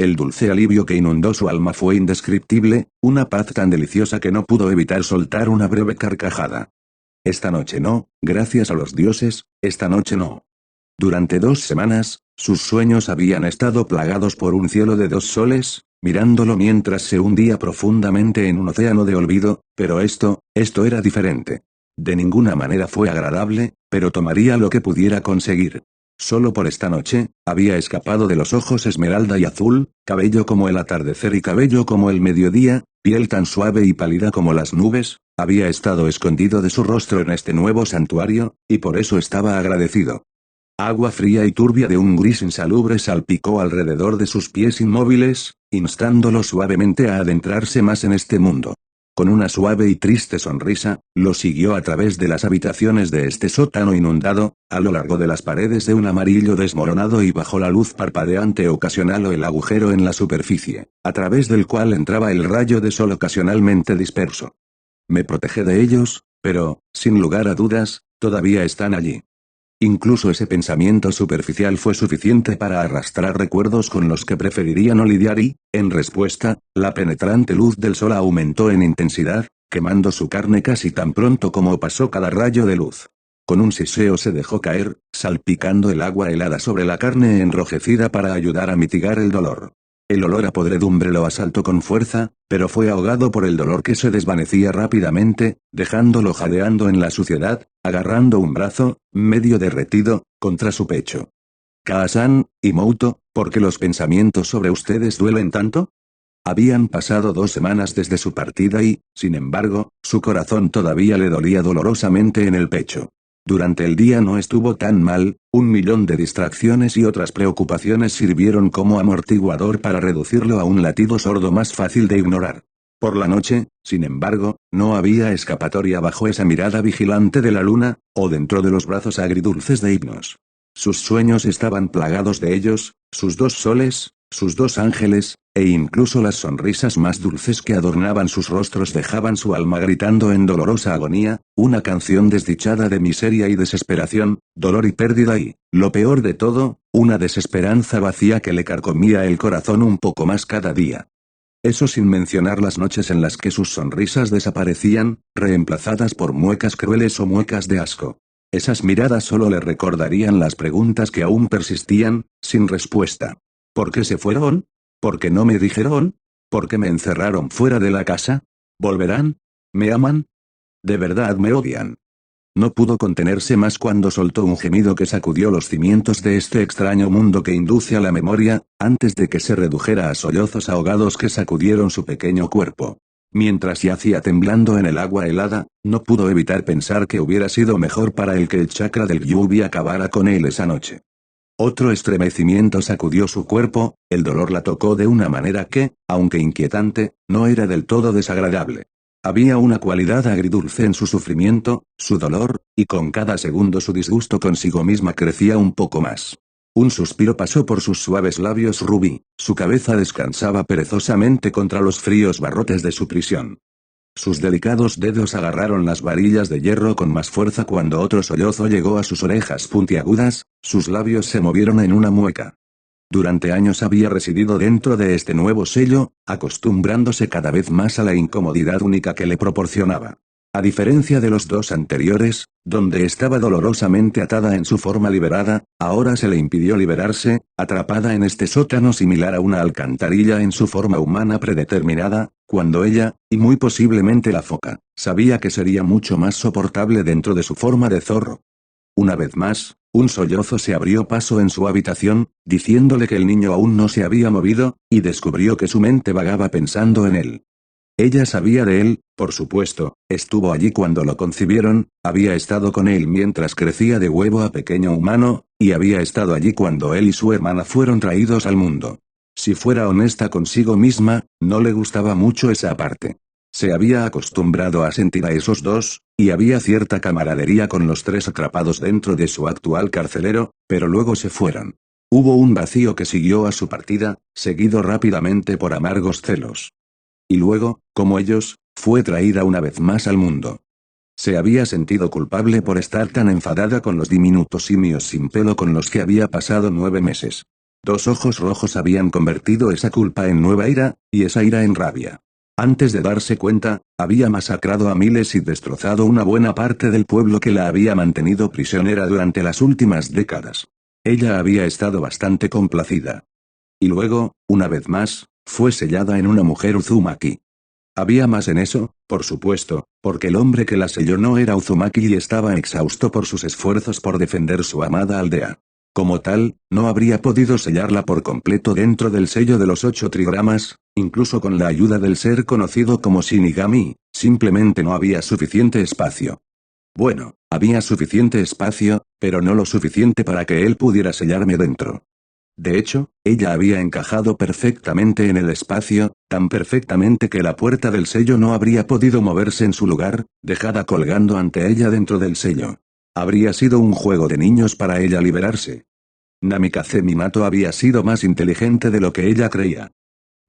El dulce alivio que inundó su alma fue indescriptible, una paz tan deliciosa que no pudo evitar soltar una breve carcajada. Esta noche no, gracias a los dioses, esta noche no. Durante 2 semanas, sus sueños habían estado plagados por un cielo de 2 soles, mirándolo mientras se hundía profundamente en un océano de olvido, pero esto era diferente. De ninguna manera fue agradable, pero tomaría lo que pudiera conseguir. Solo por esta noche, había escapado de los ojos esmeralda y azul, cabello como el atardecer y cabello como el mediodía, piel tan suave y pálida como las nubes, había estado escondido de su rostro en este nuevo santuario, y por eso estaba agradecido. Agua fría y turbia de un gris insalubre salpicó alrededor de sus pies inmóviles, instándolo suavemente a adentrarse más en este mundo. Con una suave y triste sonrisa, lo siguió a través de las habitaciones de este sótano inundado, a lo largo de las paredes de un amarillo desmoronado y bajo la luz parpadeante ocasional o el agujero en la superficie, a través del cual entraba el rayo de sol ocasionalmente disperso. Me protege de ellos, pero, sin lugar a dudas, todavía están allí. Incluso ese pensamiento superficial fue suficiente para arrastrar recuerdos con los que preferiría no lidiar y, en respuesta, la penetrante luz del sol aumentó en intensidad, quemando su carne casi tan pronto como pasó cada rayo de luz. Con un siseo se dejó caer, salpicando el agua helada sobre la carne enrojecida para ayudar a mitigar el dolor. El olor a podredumbre lo asaltó con fuerza, pero fue ahogado por el dolor que se desvanecía rápidamente, dejándolo jadeando en la suciedad, agarrando un brazo, medio derretido, contra su pecho. Kaasan, y Mouto, ¿por qué los pensamientos sobre ustedes duelen tanto? Habían pasado 2 semanas desde su partida y, sin embargo, su corazón todavía le dolía dolorosamente en el pecho. Durante el día no estuvo tan mal, 1.000.000 de distracciones y otras preocupaciones sirvieron como amortiguador para reducirlo a un latido sordo más fácil de ignorar. Por la noche, sin embargo, no había escapatoria bajo esa mirada vigilante de la luna, o dentro de los brazos agridulces de Hipnos. Sus sueños estaban plagados de ellos, sus 2 soles, sus 2 ángeles, e incluso las sonrisas más dulces que adornaban sus rostros dejaban su alma gritando en dolorosa agonía, una canción desdichada de miseria y desesperación, dolor y pérdida y, lo peor de todo, una desesperanza vacía que le carcomía el corazón un poco más cada día. Eso sin mencionar las noches en las que sus sonrisas desaparecían, reemplazadas por muecas crueles o muecas de asco. Esas miradas solo le recordarían las preguntas que aún persistían, sin respuesta. ¿Por qué se fueron? ¿Por qué no me dijeron? ¿Por qué me encerraron fuera de la casa? ¿Volverán? ¿Me aman? ¿De verdad me odian? No pudo contenerse más cuando soltó un gemido que sacudió los cimientos de este extraño mundo que induce a la memoria, antes de que se redujera a sollozos ahogados que sacudieron su pequeño cuerpo. Mientras yacía temblando en el agua helada, no pudo evitar pensar que hubiera sido mejor para él que el chakra del Yubi acabara con él esa noche. Otro estremecimiento sacudió su cuerpo, el dolor la tocó de una manera que, aunque inquietante, no era del todo desagradable. Había una cualidad agridulce en su sufrimiento, su dolor, y con cada segundo su disgusto consigo misma crecía un poco más. Un suspiro pasó por sus suaves labios rubí, su cabeza descansaba perezosamente contra los fríos barrotes de su prisión. Sus delicados dedos agarraron las varillas de hierro con más fuerza cuando otro sollozo llegó a sus orejas puntiagudas, sus labios se movieron en una mueca. Durante años había residido dentro de este nuevo sello, acostumbrándose cada vez más a la incomodidad única que le proporcionaba. A diferencia de los 2 anteriores, donde estaba dolorosamente atada en su forma liberada, ahora se le impidió liberarse, atrapada en este sótano similar a una alcantarilla en su forma humana predeterminada, cuando ella, y muy posiblemente la foca, sabía que sería mucho más soportable dentro de su forma de zorro. Una vez más, un sollozo se abrió paso en su habitación, diciéndole que el niño aún no se había movido, y descubrió que su mente vagaba pensando en él. Ella sabía de él, por supuesto, estuvo allí cuando lo concibieron, había estado con él mientras crecía de huevo a pequeño humano, y había estado allí cuando él y su hermana fueron traídos al mundo. Si fuera honesta consigo misma, no le gustaba mucho esa parte. Se había acostumbrado a sentir a esos dos, y había cierta camaradería con los 3 atrapados dentro de su actual carcelero, pero luego se fueron. Hubo un vacío que siguió a su partida, seguido rápidamente por amargos celos. Y luego, como ellos, fue traída una vez más al mundo. Se había sentido culpable por estar tan enfadada con los diminutos simios sin pelo con los que había pasado 9 meses. Dos ojos rojos habían convertido esa culpa en nueva ira, y esa ira en rabia. Antes de darse cuenta, había masacrado a miles y destrozado una buena parte del pueblo que la había mantenido prisionera durante las últimas décadas. Ella había estado bastante complacida. Y luego, una vez más, fue sellada en una mujer Uzumaki. Había más en eso, por supuesto, porque el hombre que la selló no era Uzumaki y estaba exhausto por sus esfuerzos por defender su amada aldea. Como tal, no habría podido sellarla por completo dentro del sello de los 8 trigramas, incluso con la ayuda del ser conocido como Shinigami, simplemente no había suficiente espacio. Bueno, había suficiente espacio, pero no lo suficiente para que él pudiera sellarme dentro. De hecho, ella había encajado perfectamente en el espacio, tan perfectamente que la puerta del sello no habría podido moverse en su lugar, dejada colgando ante ella dentro del sello. Habría sido un juego de niños para ella liberarse. Namikaze Minato había sido más inteligente de lo que ella creía.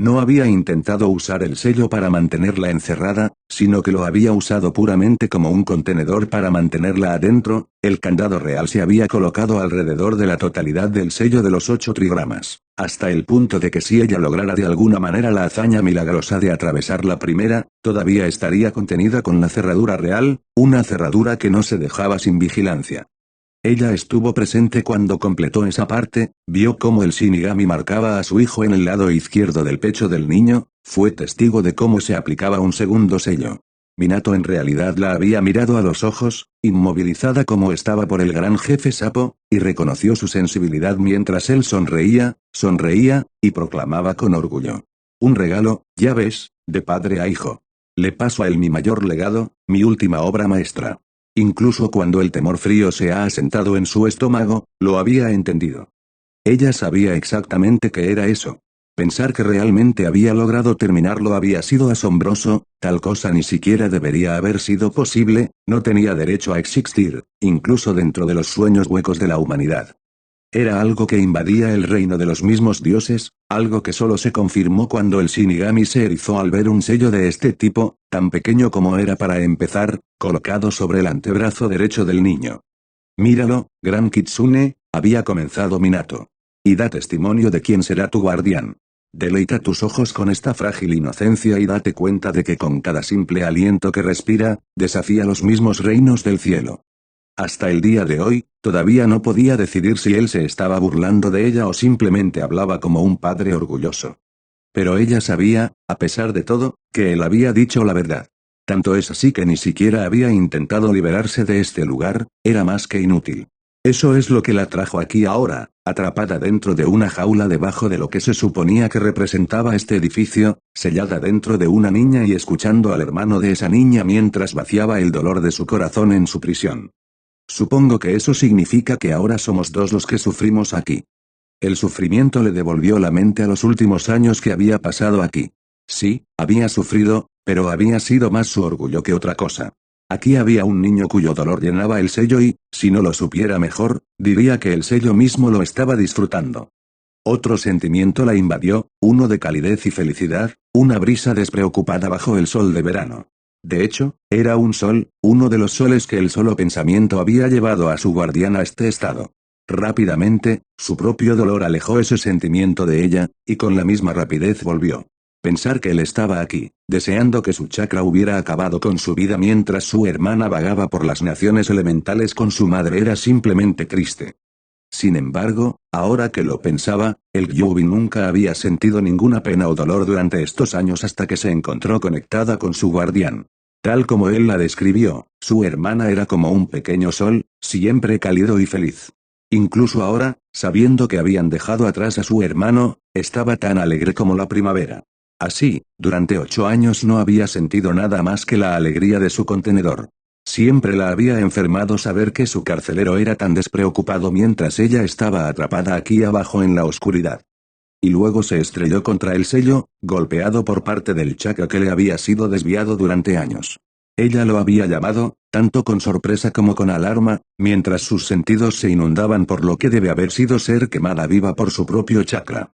No había intentado usar el sello para mantenerla encerrada, sino que lo había usado puramente como un contenedor para mantenerla adentro. El candado real se había colocado alrededor de la totalidad del sello de los 8 trigramas, hasta el punto de que si ella lograra de alguna manera la hazaña milagrosa de atravesar la primera, todavía estaría contenida con la cerradura real, una cerradura que no se dejaba sin vigilancia. Ella estuvo presente cuando completó esa parte, vio cómo el Shinigami marcaba a su hijo en el lado izquierdo del pecho del niño, fue testigo de cómo se aplicaba un segundo sello. Minato en realidad la había mirado a los ojos, inmovilizada como estaba por el gran jefe sapo, y reconoció su sensibilidad mientras él sonreía, y proclamaba con orgullo. Un regalo, ya ves, de padre a hijo. Le paso a él mi mayor legado, mi última obra maestra. Incluso cuando el temor frío se ha asentado en su estómago, lo había entendido. Ella sabía exactamente qué era eso. Pensar que realmente había logrado terminarlo había sido asombroso, tal cosa ni siquiera debería haber sido posible, no tenía derecho a existir, incluso dentro de los sueños huecos de la humanidad. Era algo que invadía el reino de los mismos dioses, algo que solo se confirmó cuando el Shinigami se erizó al ver un sello de este tipo, tan pequeño como era para empezar, colocado sobre el antebrazo derecho del niño. Míralo, gran Kitsune, había comenzado Minato. Y da testimonio de quién será tu guardián. Deleita tus ojos con esta frágil inocencia y date cuenta de que con cada simple aliento que respira, desafía los mismos reinos del cielo. Hasta el día de hoy, todavía no podía decidir si él se estaba burlando de ella o simplemente hablaba como un padre orgulloso. Pero ella sabía, a pesar de todo, que él había dicho la verdad. Tanto es así que ni siquiera había intentado liberarse de este lugar, era más que inútil. Eso es lo que la trajo aquí ahora, atrapada dentro de una jaula debajo de lo que se suponía que representaba este edificio, sellada dentro de una niña y escuchando al hermano de esa niña mientras vaciaba el dolor de su corazón en su prisión. Supongo que eso significa que ahora somos dos los que sufrimos aquí. El sufrimiento le devolvió la mente a los últimos años que había pasado aquí. Sí, había sufrido, pero había sido más su orgullo que otra cosa. Aquí había un niño cuyo dolor llenaba el sello y, si no lo supiera mejor, diría que el sello mismo lo estaba disfrutando. Otro sentimiento la invadió, uno de calidez y felicidad, una brisa despreocupada bajo el sol de verano. De hecho, era un sol, uno de los soles que el solo pensamiento había llevado a su guardián a este estado. Rápidamente, su propio dolor alejó ese sentimiento de ella, y con la misma rapidez volvió. Pensar que él estaba aquí, deseando que su chakra hubiera acabado con su vida mientras su hermana vagaba por las naciones elementales con su madre era simplemente triste. Sin embargo, ahora que lo pensaba, el Gyubi nunca había sentido ninguna pena o dolor durante estos años hasta que se encontró conectada con su guardián. Tal como él la describió, su hermana era como un pequeño sol, siempre cálido y feliz. Incluso ahora, sabiendo que habían dejado atrás a su hermano, estaba tan alegre como la primavera. Así, durante 8 años no había sentido nada más que la alegría de su contenedor. Siempre la había enfermado saber que su carcelero era tan despreocupado mientras ella estaba atrapada aquí abajo en la oscuridad. Y luego se estrelló contra el sello, golpeado por parte del chakra que le había sido desviado durante años. Ella lo había llamado, tanto con sorpresa como con alarma, mientras sus sentidos se inundaban por lo que debe haber sido ser quemada viva por su propio chakra.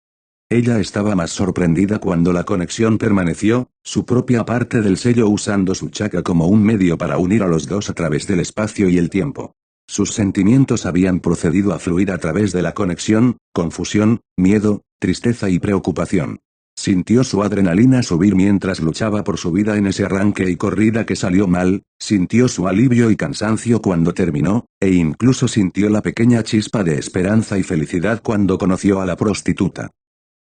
Ella estaba más sorprendida cuando la conexión permaneció, su propia parte del sello usando su chakra como un medio para unir a los dos a través del espacio y el tiempo. Sus sentimientos habían procedido a fluir a través de la conexión, confusión, miedo, tristeza y preocupación. Sintió su adrenalina subir mientras luchaba por su vida en ese arranque y corrida que salió mal, sintió su alivio y cansancio cuando terminó, e incluso sintió la pequeña chispa de esperanza y felicidad cuando conoció a la prostituta.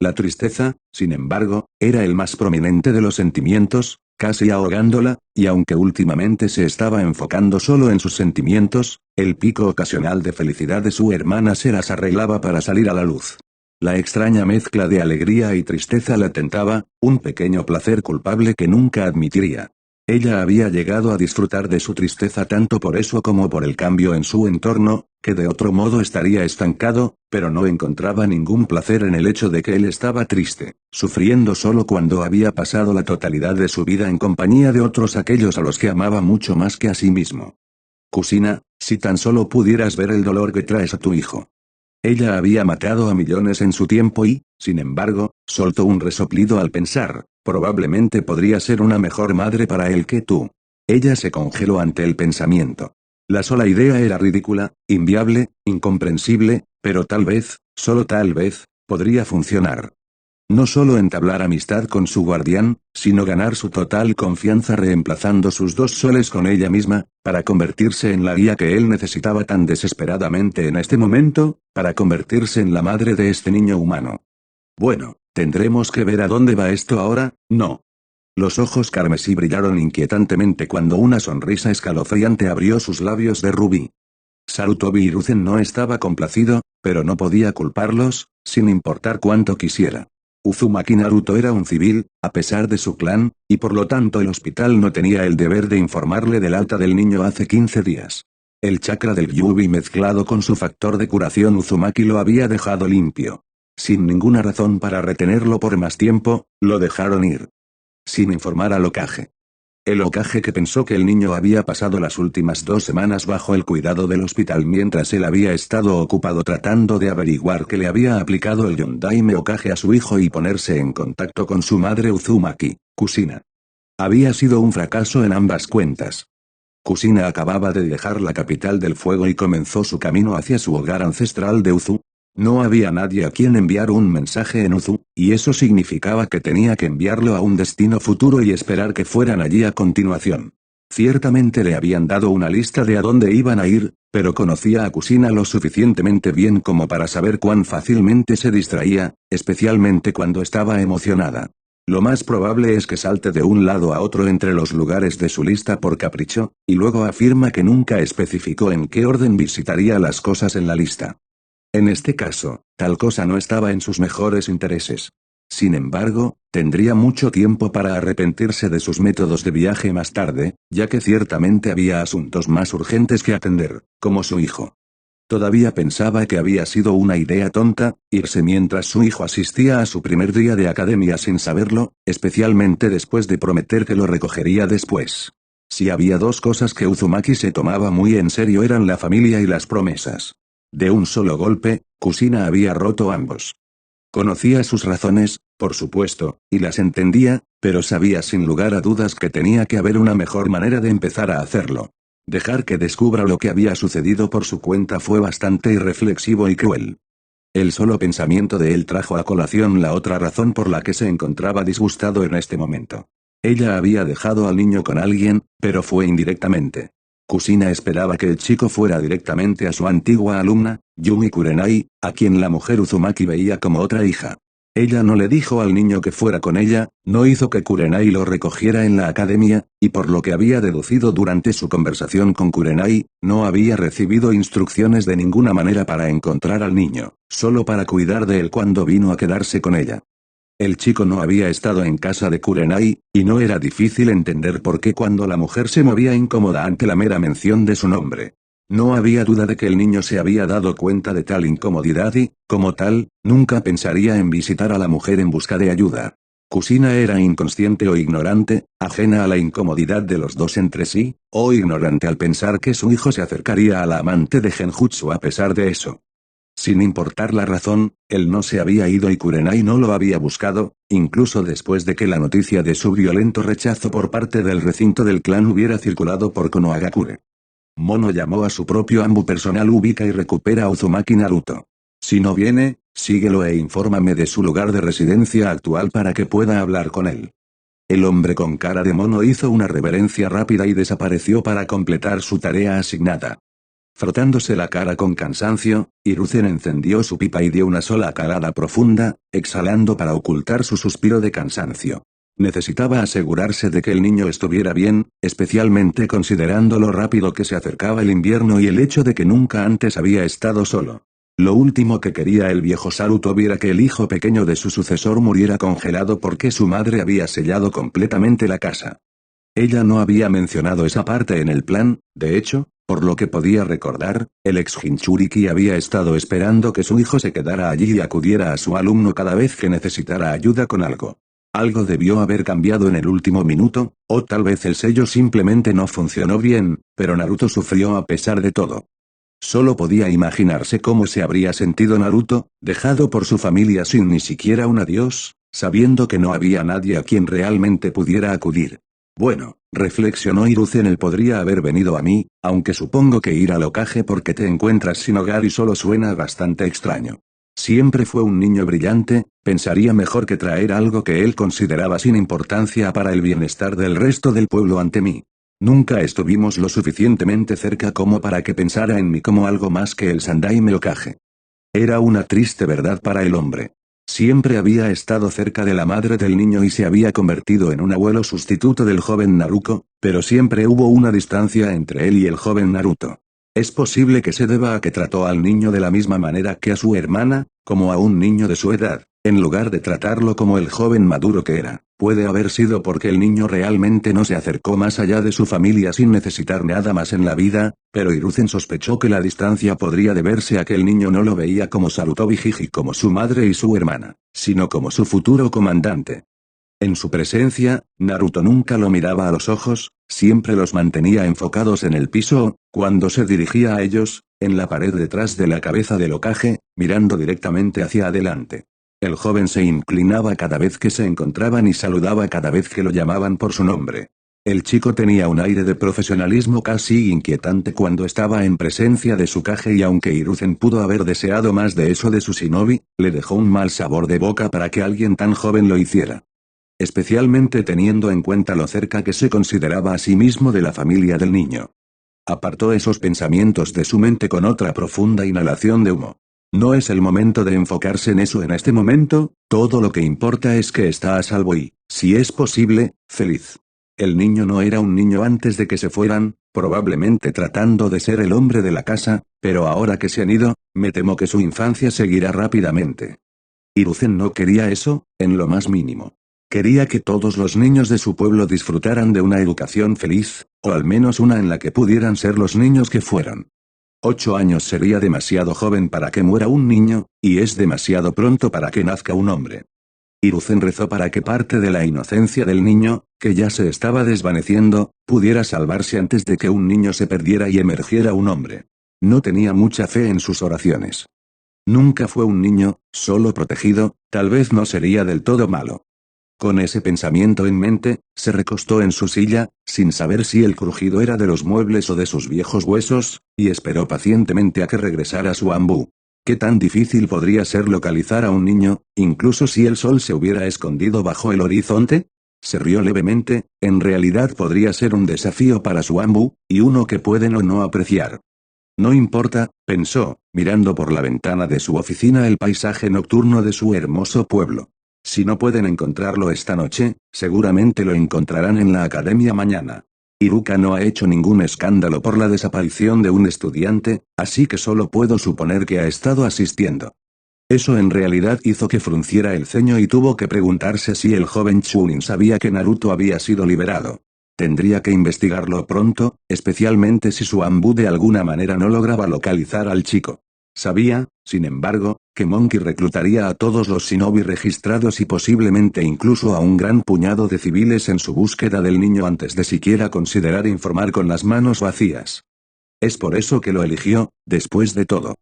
La tristeza, sin embargo, era el más prominente de los sentimientos, casi ahogándola, y aunque últimamente se estaba enfocando solo en sus sentimientos, el pico ocasional de felicidad de su hermana se las arreglaba para salir a la luz. La extraña mezcla de alegría y tristeza la tentaba, un pequeño placer culpable que nunca admitiría. Ella había llegado a disfrutar de su tristeza tanto por eso como por el cambio en su entorno, que de otro modo estaría estancado, pero no encontraba ningún placer en el hecho de que él estaba triste, sufriendo solo cuando había pasado la totalidad de su vida en compañía de otros aquellos a los que amaba mucho más que a sí mismo. Cusina, si tan solo pudieras ver el dolor que traes a tu hijo. Ella había matado a millones en su tiempo y, sin embargo, soltó un resoplido al pensar, probablemente podría ser una mejor madre para él que tú. Ella se congeló ante el pensamiento. La sola idea era ridícula, inviable, incomprensible, pero tal vez, solo tal vez, podría funcionar. No solo entablar amistad con su guardián, sino ganar su total confianza reemplazando sus 2 soles con ella misma, para convertirse en la guía que él necesitaba tan desesperadamente en este momento, para convertirse en la madre de este niño humano. Bueno, tendremos que ver a dónde va esto ahora, ¿no? Los ojos carmesí brillaron inquietantemente cuando una sonrisa escalofriante abrió sus labios de rubí. Sarutobi Hiruzen no estaba complacido, pero no podía culparlos, sin importar cuánto quisiera. Uzumaki Naruto era un civil, a pesar de su clan, y por lo tanto el hospital no tenía el deber de informarle del alta del niño hace 15 días. El chakra del Yubi mezclado con su factor de curación Uzumaki lo había dejado limpio. Sin ninguna razón para retenerlo por más tiempo, lo dejaron ir. Sin informar al Hokage. El Hokage, que pensó que el niño había pasado las últimas 2 semanas bajo el cuidado del hospital mientras él había estado ocupado tratando de averiguar que le había aplicado el Yondaime Hokage a su hijo y ponerse en contacto con su madre Uzumaki, Kusina. Había sido un fracaso en ambas cuentas. Kusina acababa de dejar la capital del fuego y comenzó su camino hacia su hogar ancestral de Uzu. No había nadie a quien enviar un mensaje en Uzu, y eso significaba que tenía que enviarlo a un destino futuro y esperar que fueran allí a continuación. Ciertamente le habían dado una lista de a dónde iban a ir, pero conocía a Kusina lo suficientemente bien como para saber cuán fácilmente se distraía, especialmente cuando estaba emocionada. Lo más probable es que salte de un lado a otro entre los lugares de su lista por capricho, y luego afirma que nunca especificó en qué orden visitaría las cosas en la lista. En este caso, tal cosa no estaba en sus mejores intereses. Sin embargo, tendría mucho tiempo para arrepentirse de sus métodos de viaje más tarde, ya que ciertamente había asuntos más urgentes que atender, como su hijo. Todavía pensaba que había sido una idea tonta, irse mientras su hijo asistía a su primer día de academia sin saberlo, especialmente después de prometer que lo recogería después. Si había 2 cosas que Uzumaki se tomaba muy en serio eran la familia y las promesas. De un solo golpe, Kusina había roto ambos. Conocía sus razones, por supuesto, y las entendía, pero sabía sin lugar a dudas que tenía que haber una mejor manera de empezar a hacerlo. Dejar que descubra lo que había sucedido por su cuenta fue bastante irreflexivo y cruel. El solo pensamiento de él trajo a colación la otra razón por la que se encontraba disgustado en este momento. Ella había dejado al niño con alguien, pero fue indirectamente. Kusina esperaba que el chico fuera directamente a su antigua alumna, Yumi Kurenai, a quien la mujer Uzumaki veía como otra hija. Ella no le dijo al niño que fuera con ella, no hizo que Kurenai lo recogiera en la academia, y por lo que había deducido durante su conversación con Kurenai, no había recibido instrucciones de ninguna manera para encontrar al niño, solo para cuidar de él cuando vino a quedarse con ella. El chico no había estado en casa de Kurenai, y no era difícil entender por qué cuando la mujer se movía incómoda ante la mera mención de su nombre. No había duda de que el niño se había dado cuenta de tal incomodidad y, como tal, nunca pensaría en visitar a la mujer en busca de ayuda. Kusina era inconsciente o ignorante, ajena a la incomodidad de los dos entre sí, o ignorante al pensar que su hijo se acercaría a la amante de Genjutsu a pesar de eso. Sin importar la razón, él no se había ido y Kurenai no lo había buscado, incluso después de que la noticia de su violento rechazo por parte del recinto del clan hubiera circulado por Konohagakure. Mono llamó a su propio ambu personal. Ubica y recupera a Uzumaki Naruto. Si no viene, síguelo e infórmame de su lugar de residencia actual para que pueda hablar con él. El hombre con cara de mono hizo una reverencia rápida y desapareció para completar su tarea asignada. Frotándose la cara con cansancio, Hiruzen encendió su pipa y dio una sola calada profunda, exhalando para ocultar su suspiro de cansancio. Necesitaba asegurarse de que el niño estuviera bien, especialmente considerando lo rápido que se acercaba el invierno y el hecho de que nunca antes había estado solo. Lo último que quería el viejo Saruto era que el hijo pequeño de su sucesor muriera congelado porque su madre había sellado completamente la casa. Ella no había mencionado esa parte en el plan, de hecho, por lo que podía recordar, el ex Jinchuriki había estado esperando que su hijo se quedara allí y acudiera a su alumno cada vez que necesitara ayuda con algo. Algo debió haber cambiado en el último minuto, o tal vez el sello simplemente no funcionó bien, pero Naruto sufrió a pesar de todo. Solo podía imaginarse cómo se habría sentido Naruto, dejado por su familia sin ni siquiera un adiós, sabiendo que no había nadie a quien realmente pudiera acudir. Bueno, reflexionó Hiruzen, él podría haber venido a mí, aunque supongo que ir al Hokage porque te encuentras sin hogar y solo suena bastante extraño. Siempre fue un niño brillante, pensaría mejor que traer algo que él consideraba sin importancia para el bienestar del resto del pueblo ante mí. Nunca estuvimos lo suficientemente cerca como para que pensara en mí como algo más que el Sandaime Hokage. Era una triste verdad para el hombre. Siempre había estado cerca de la madre del niño y se había convertido en un abuelo sustituto del joven Naruto, pero siempre hubo una distancia entre él y el joven Naruto. Es posible que se deba a que trató al niño de la misma manera que a su hermana, como a un niño de su edad, en lugar de tratarlo como el joven maduro que era. Puede haber sido porque el niño realmente no se acercó más allá de su familia sin necesitar nada más en la vida, pero Hiruzen sospechó que la distancia podría deberse a que el niño no lo veía como Sarutobi Hiji como su madre y su hermana, sino como su futuro comandante. En su presencia, Naruto nunca lo miraba a los ojos, siempre los mantenía enfocados en el piso o, cuando se dirigía a ellos, en la pared detrás de la cabeza del Hokage, mirando directamente hacia adelante. El joven se inclinaba cada vez que se encontraban y saludaba cada vez que lo llamaban por su nombre. El chico tenía un aire de profesionalismo casi inquietante cuando estaba en presencia de su Kage y aunque Hiruzen pudo haber deseado más de eso de su shinobi, le dejó un mal sabor de boca para que alguien tan joven lo hiciera. Especialmente teniendo en cuenta lo cerca que se consideraba a sí mismo de la familia del niño. Apartó esos pensamientos de su mente con otra profunda inhalación de humo. No es el momento de enfocarse en eso en este momento, todo lo que importa es que está a salvo y, si es posible, feliz. El niño no era un niño antes de que se fueran, probablemente tratando de ser el hombre de la casa, pero ahora que se han ido, me temo que su infancia seguirá rápidamente. Hiruzen no quería eso, en lo más mínimo. Quería que todos los niños de su pueblo disfrutaran de una educación feliz, o al menos una en la que pudieran ser los niños que fueron. 8 años sería demasiado joven para que muera un niño, y es demasiado pronto para que nazca un hombre. Hiruzen rezó para que parte de la inocencia del niño, que ya se estaba desvaneciendo, pudiera salvarse antes de que un niño se perdiera y emergiera un hombre. No tenía mucha fe en sus oraciones. Nunca fue un niño, solo protegido, tal vez no sería del todo malo. Con ese pensamiento en mente, se recostó en su silla, sin saber si el crujido era de los muebles o de sus viejos huesos, y esperó pacientemente a que regresara su ambú. ¿Qué tan difícil podría ser localizar a un niño, incluso si el sol se hubiera escondido bajo el horizonte? Se rió levemente, en realidad podría ser un desafío para su ambú, y uno que pueden o no apreciar. No importa, pensó, mirando por la ventana de su oficina el paisaje nocturno de su hermoso pueblo. Si no pueden encontrarlo esta noche, seguramente lo encontrarán en la academia mañana. Iruka no ha hecho ningún escándalo por la desaparición de un estudiante, así que solo puedo suponer que ha estado asistiendo. Eso en realidad hizo que frunciera el ceño y tuvo que preguntarse si el joven Chunin sabía que Naruto había sido liberado. Tendría que investigarlo pronto, especialmente si su ambú de alguna manera no lograba localizar al chico. Sabía, sin embargo, que Monkey reclutaría a todos los shinobi registrados y posiblemente incluso a un gran puñado de civiles en su búsqueda del niño antes de siquiera considerar informar con las manos vacías. Es por eso que lo eligió, después de todo.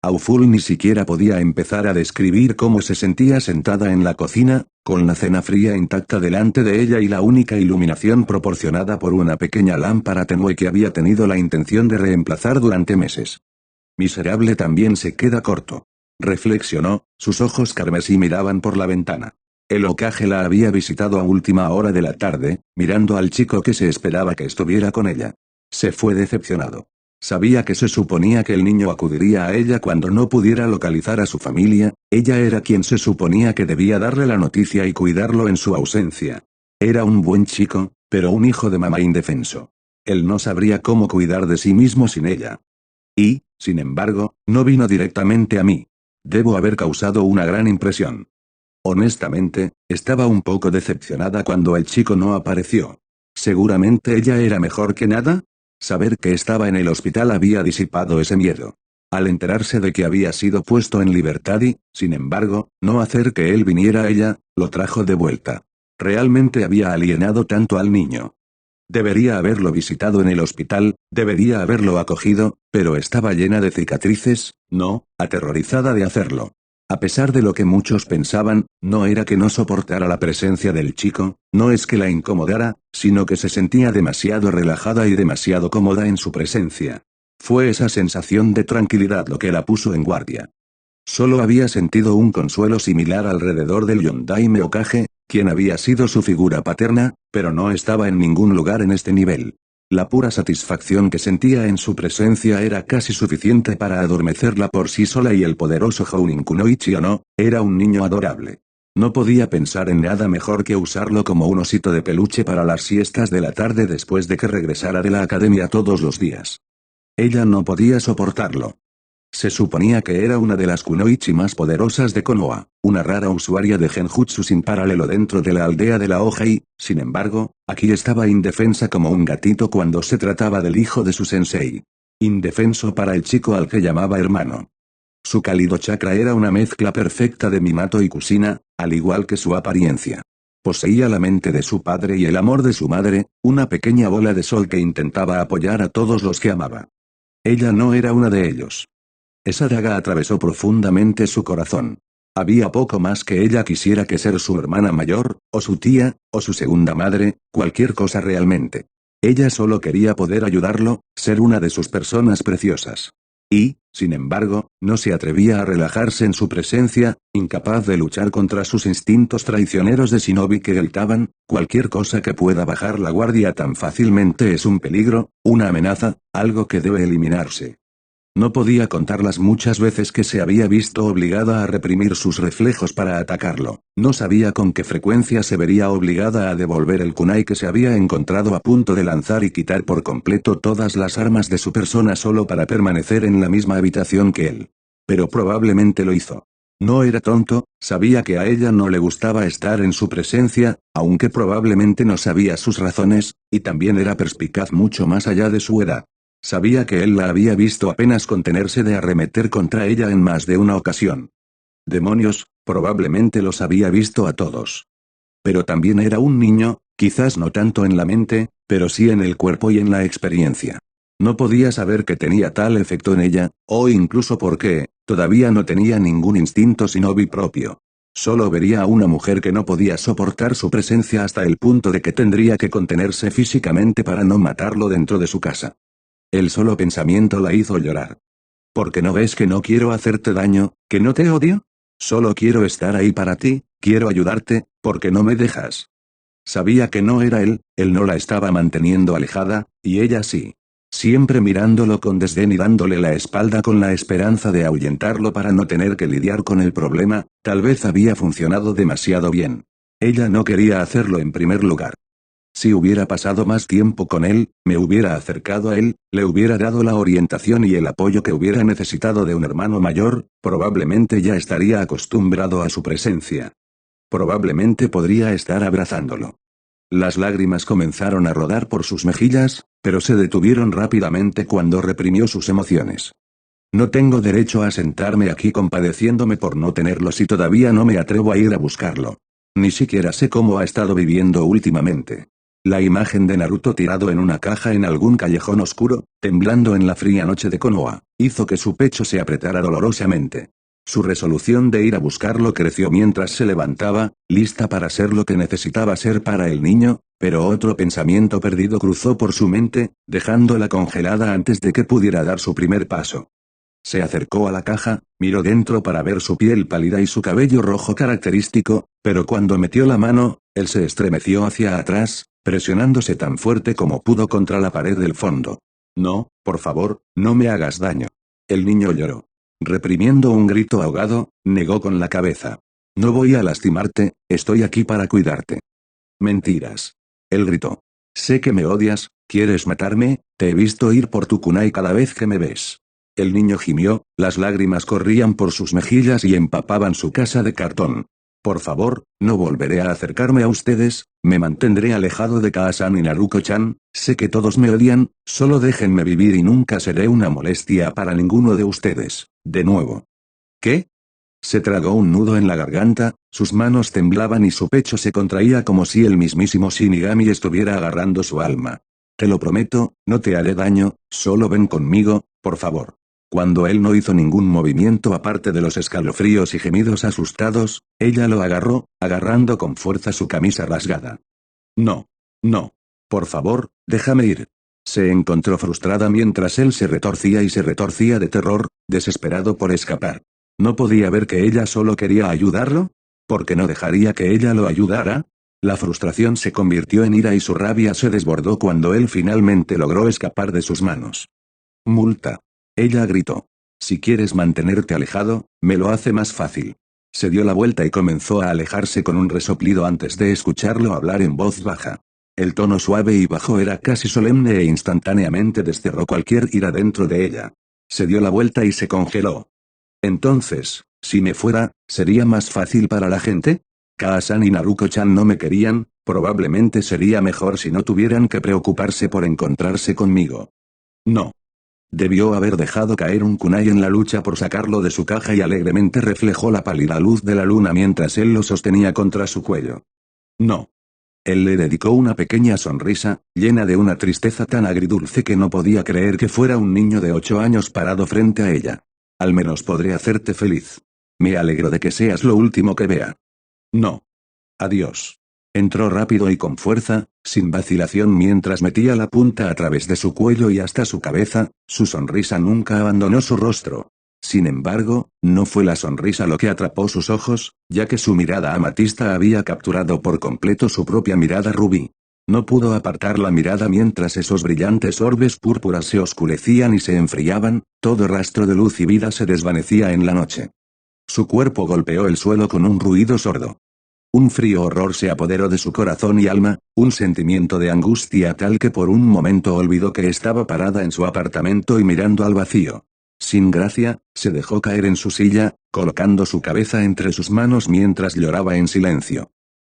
Auful ni siquiera podía empezar a describir cómo se sentía sentada en la cocina, con la cena fría intacta delante de ella y la única iluminación proporcionada por una pequeña lámpara tenue que había tenido la intención de reemplazar durante meses. Miserable también se queda corto. Reflexionó, sus ojos carmesí miraban por la ventana. El ocaje la había visitado a última hora de la tarde, mirando al chico que se esperaba que estuviera con ella. Se fue decepcionado. Sabía que se suponía que el niño acudiría a ella cuando no pudiera localizar a su familia, ella era quien se suponía que debía darle la noticia y cuidarlo en su ausencia. Era un buen chico, pero un hijo de mamá indefenso. Él no sabría cómo cuidar de sí mismo sin ella. Y, sin embargo, no vino directamente a mí. Debo haber causado una gran impresión. Honestamente, estaba un poco decepcionada cuando el chico no apareció. ¿Seguramente ella era mejor que nada? Saber que estaba en el hospital había disipado ese miedo. Al enterarse de que había sido puesto en libertad y, sin embargo, no hacer que él viniera a ella, lo trajo de vuelta. Realmente había alienado tanto al niño. Debería haberlo visitado en el hospital, debería haberlo acogido, pero estaba llena de cicatrices, no, aterrorizada de hacerlo. A pesar de lo que muchos pensaban, no era que no soportara la presencia del chico, no es que la incomodara, sino que se sentía demasiado relajada y demasiado cómoda en su presencia. Fue esa sensación de tranquilidad lo que la puso en guardia. Solo había sentido un consuelo similar alrededor del Yondaime Okage, quien había sido su figura paterna, pero no estaba en ningún lugar en este nivel. La pura satisfacción que sentía en su presencia era casi suficiente para adormecerla por sí sola y el poderoso Hounin Kunoichi no, era un niño adorable. No podía pensar en nada mejor que usarlo como un osito de peluche para las siestas de la tarde después de que regresara de la academia todos los días. Ella no podía soportarlo. Se suponía que era una de las kunoichi más poderosas de Konoha, una rara usuaria de genjutsu sin paralelo dentro de la aldea de la hoja y, sin embargo, aquí estaba indefensa como un gatito cuando se trataba del hijo de su sensei. Indefenso para el chico al que llamaba hermano. Su cálido chakra era una mezcla perfecta de Minato y Kusina, al igual que su apariencia. Poseía la mente de su padre y el amor de su madre, una pequeña bola de sol que intentaba apoyar a todos los que amaba. Ella no era una de ellos. Esa daga atravesó profundamente su corazón. Había poco más que ella quisiera que ser su hermana mayor, o su tía, o su segunda madre, cualquier cosa realmente. Ella solo quería poder ayudarlo, ser una de sus personas preciosas. Y, sin embargo, no se atrevía a relajarse en su presencia, incapaz de luchar contra sus instintos traicioneros de shinobi que gritaban, cualquier cosa que pueda bajar la guardia tan fácilmente es un peligro, una amenaza, algo que debe eliminarse. No podía contar las muchas veces que se había visto obligada a reprimir sus reflejos para atacarlo, no sabía con qué frecuencia se vería obligada a devolver el kunai que se había encontrado a punto de lanzar y quitar por completo todas las armas de su persona solo para permanecer en la misma habitación que él. Pero probablemente lo hizo. No era tonto, sabía que a ella no le gustaba estar en su presencia, aunque probablemente no sabía sus razones, y también era perspicaz mucho más allá de su edad. Sabía que él la había visto apenas contenerse de arremeter contra ella en más de una ocasión. Demonios, probablemente los había visto a todos. Pero también era un niño, quizás no tanto en la mente, pero sí en el cuerpo y en la experiencia. No podía saber que tenía tal efecto en ella, o incluso porque, todavía no tenía ningún instinto shinobi propio. Solo vería a una mujer que no podía soportar su presencia hasta el punto de que tendría que contenerse físicamente para no matarlo dentro de su casa. El solo pensamiento la hizo llorar. ¿Por qué no ves que no quiero hacerte daño, que no te odio? Solo quiero estar ahí para ti, quiero ayudarte, porque no me dejas. Sabía que no era él no la estaba manteniendo alejada, y ella sí. Siempre mirándolo con desdén y dándole la espalda con la esperanza de ahuyentarlo para no tener que lidiar con el problema, tal vez había funcionado demasiado bien. Ella no quería hacerlo en primer lugar. Si hubiera pasado más tiempo con él, me hubiera acercado a él, le hubiera dado la orientación y el apoyo que hubiera necesitado de un hermano mayor, probablemente ya estaría acostumbrado a su presencia. Probablemente podría estar abrazándolo. Las lágrimas comenzaron a rodar por sus mejillas, pero se detuvieron rápidamente cuando reprimió sus emociones. No tengo derecho a sentarme aquí compadeciéndome por no tenerlo si todavía no me atrevo a ir a buscarlo. Ni siquiera sé cómo ha estado viviendo últimamente. La imagen de Naruto tirado en una caja en algún callejón oscuro, temblando en la fría noche de Konoha, hizo que su pecho se apretara dolorosamente. Su resolución de ir a buscarlo creció mientras se levantaba, lista para ser lo que necesitaba ser para el niño, pero otro pensamiento perdido cruzó por su mente, dejándola congelada antes de que pudiera dar su primer paso. Se acercó a la caja, miró dentro para ver su piel pálida y su cabello rojo característico, pero cuando metió la mano, él se estremeció hacia atrás, presionándose tan fuerte como pudo contra la pared del fondo. No, por favor, no me hagas daño. El niño lloró. Reprimiendo un grito ahogado, negó con la cabeza. No voy a lastimarte, estoy aquí para cuidarte. Mentiras. Él gritó. Sé que me odias, quieres matarme, te he visto ir por tu kunai cada vez que me ves. El niño gimió, las lágrimas corrían por sus mejillas y empapaban su casa de cartón. Por favor, no volveré a acercarme a ustedes, me mantendré alejado de Kaa-san y Naruko-chan, sé que todos me odian, solo déjenme vivir y nunca seré una molestia para ninguno de ustedes, de nuevo. ¿Qué? Se tragó un nudo en la garganta, sus manos temblaban y su pecho se contraía como si el mismísimo Shinigami estuviera agarrando su alma. Te lo prometo, no te haré daño, solo ven conmigo, por favor. Cuando él no hizo ningún movimiento aparte de los escalofríos y gemidos asustados, ella lo agarró, agarrando con fuerza su camisa rasgada. No. No. Por favor, déjame ir. Se encontró frustrada mientras él se retorcía y se retorcía de terror, desesperado por escapar. ¿No podía ver que ella solo quería ayudarlo? ¿Por qué no dejaría que ella lo ayudara? La frustración se convirtió en ira y su rabia se desbordó cuando él finalmente logró escapar de sus manos. Multa. Ella gritó. Si quieres mantenerte alejado, me lo hace más fácil. Se dio la vuelta y comenzó a alejarse con un resoplido antes de escucharlo hablar en voz baja. El tono suave y bajo era casi solemne e instantáneamente desterró cualquier ira dentro de ella. Se dio la vuelta y se congeló. Entonces, si me fuera, ¿sería más fácil para la gente? Kaa-san y Naruko-chan no me querían, probablemente sería mejor si no tuvieran que preocuparse por encontrarse conmigo. No. Debió haber dejado caer un kunai en la lucha por sacarlo de su caja y alegremente reflejó la pálida luz de la luna mientras él lo sostenía contra su cuello. No. Él le dedicó una pequeña sonrisa, llena de una tristeza tan agridulce que no podía creer que fuera un niño de 8 años parado frente a ella. Al menos podré hacerte feliz. Me alegro de que seas lo último que vea. No. Adiós. Entró rápido y con fuerza, sin vacilación mientras metía la punta a través de su cuello y hasta su cabeza, su sonrisa nunca abandonó su rostro. Sin embargo, no fue la sonrisa lo que atrapó sus ojos, ya que su mirada amatista había capturado por completo su propia mirada rubí. No pudo apartar la mirada mientras esos brillantes orbes púrpuras se oscurecían y se enfriaban, todo rastro de luz y vida se desvanecía en la noche. Su cuerpo golpeó el suelo con un ruido sordo. Un frío horror se apoderó de su corazón y alma, un sentimiento de angustia tal que por un momento olvidó que estaba parada en su apartamento y mirando al vacío. Sin gracia, se dejó caer en su silla, colocando su cabeza entre sus manos mientras lloraba en silencio.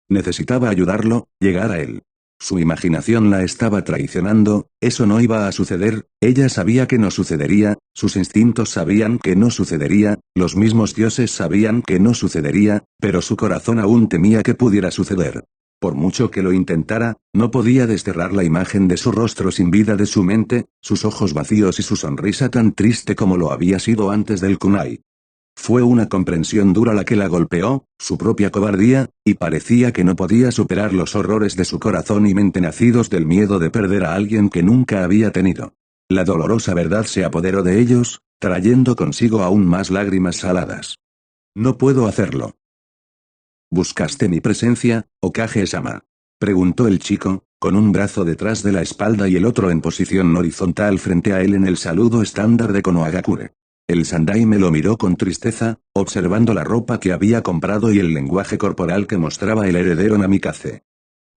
Necesitaba ayudarlo, llegar a él. Su imaginación la estaba traicionando, eso no iba a suceder, ella sabía que no sucedería, sus instintos sabían que no sucedería, los mismos dioses sabían que no sucedería, pero su corazón aún temía que pudiera suceder. Por mucho que lo intentara, no podía desterrar la imagen de su rostro sin vida de su mente, sus ojos vacíos y su sonrisa tan triste como lo había sido antes del kunai. Fue una comprensión dura la que la golpeó, su propia cobardía, y parecía que no podía superar los horrores de su corazón y mente nacidos del miedo de perder a alguien que nunca había tenido. La dolorosa verdad se apoderó de ellos, trayendo consigo aún más lágrimas saladas. No puedo hacerlo. ¿Buscaste mi presencia, Okage-sama? Preguntó el chico, con un brazo detrás de la espalda y el otro en posición horizontal frente a él en el saludo estándar de Konohagakure. El sandai me lo miró con tristeza, observando la ropa que había comprado y el lenguaje corporal que mostraba el heredero Namikaze.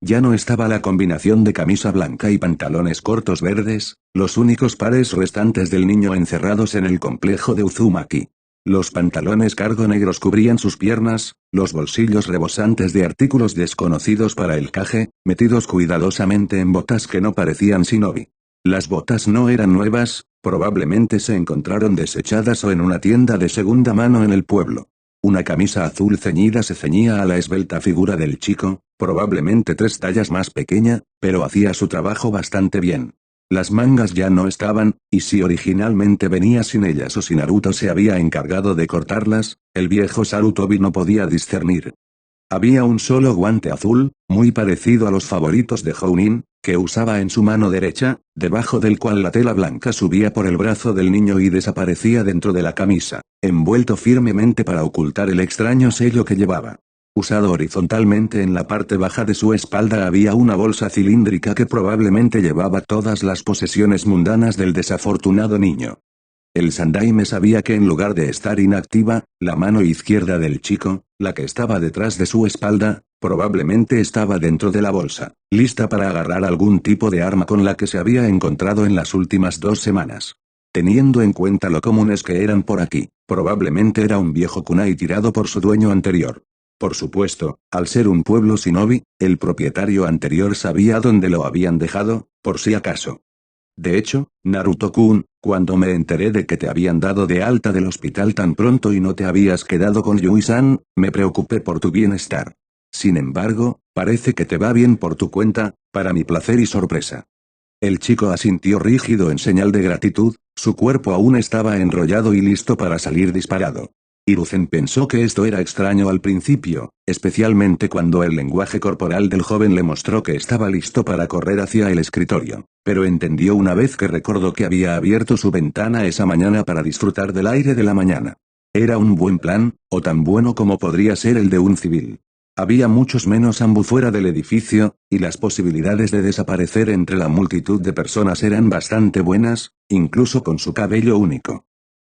Ya no estaba la combinación de camisa blanca y pantalones cortos verdes, los únicos pares restantes del niño encerrados en el complejo de Uzumaki. Los pantalones cargo negros cubrían sus piernas, los bolsillos rebosantes de artículos desconocidos para el Kage, metidos cuidadosamente en botas que no parecían shinobi. Las botas no eran nuevas, probablemente se encontraron desechadas o en una tienda de segunda mano en el pueblo. Una camisa azul ceñida se ceñía a la esbelta figura del chico, probablemente 3 tallas más pequeña, pero hacía su trabajo bastante bien. Las mangas ya no estaban, y si originalmente venía sin ellas o si Naruto se había encargado de cortarlas, el viejo Sarutobi no podía discernir. Había un solo guante azul, muy parecido a los favoritos de Jounin, que usaba en su mano derecha, debajo del cual la tela blanca subía por el brazo del niño y desaparecía dentro de la camisa, envuelto firmemente para ocultar el extraño sello que llevaba. Usado horizontalmente en la parte baja de su espalda había una bolsa cilíndrica que probablemente llevaba todas las posesiones mundanas del desafortunado niño. El Sandaime sabía que en lugar de estar inactiva, la mano izquierda del chico, la que estaba detrás de su espalda, probablemente estaba dentro de la bolsa, lista para agarrar algún tipo de arma con la que se había encontrado en las últimas 2 semanas. Teniendo en cuenta lo comunes que eran por aquí, probablemente era un viejo kunai tirado por su dueño anterior. Por supuesto, al ser un pueblo shinobi, el propietario anterior sabía dónde lo habían dejado, por si acaso. De hecho, Naruto-kun, cuando me enteré de que te habían dado de alta del hospital tan pronto y no te habías quedado con Yui-san, me preocupé por tu bienestar. Sin embargo, parece que te va bien por tu cuenta, para mi placer y sorpresa. El chico asintió rígido en señal de gratitud, su cuerpo aún estaba enrollado y listo para salir disparado. Hiruzen pensó que esto era extraño al principio, especialmente cuando el lenguaje corporal del joven le mostró que estaba listo para correr hacia el escritorio, pero entendió una vez que recordó que había abierto su ventana esa mañana para disfrutar del aire de la mañana. Era un buen plan, o tan bueno como podría ser el de un civil. Había muchos menos ambu fuera del edificio, y las posibilidades de desaparecer entre la multitud de personas eran bastante buenas, incluso con su cabello único.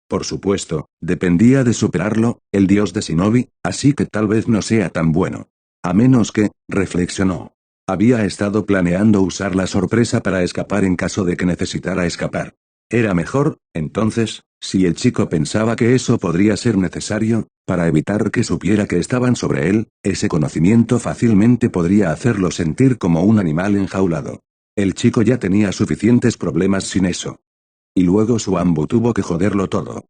Por supuesto, dependía de superarlo, el dios de Shinobi, así que tal vez no sea tan bueno. A menos que, reflexionó. Había estado planeando usar la sorpresa para escapar en caso de que necesitara escapar. Era mejor, entonces, si el chico pensaba que eso podría ser necesario, para evitar que supiera que estaban sobre él, ese conocimiento fácilmente podría hacerlo sentir como un animal enjaulado. El chico ya tenía suficientes problemas sin eso. Y luego su ambu tuvo que joderlo todo.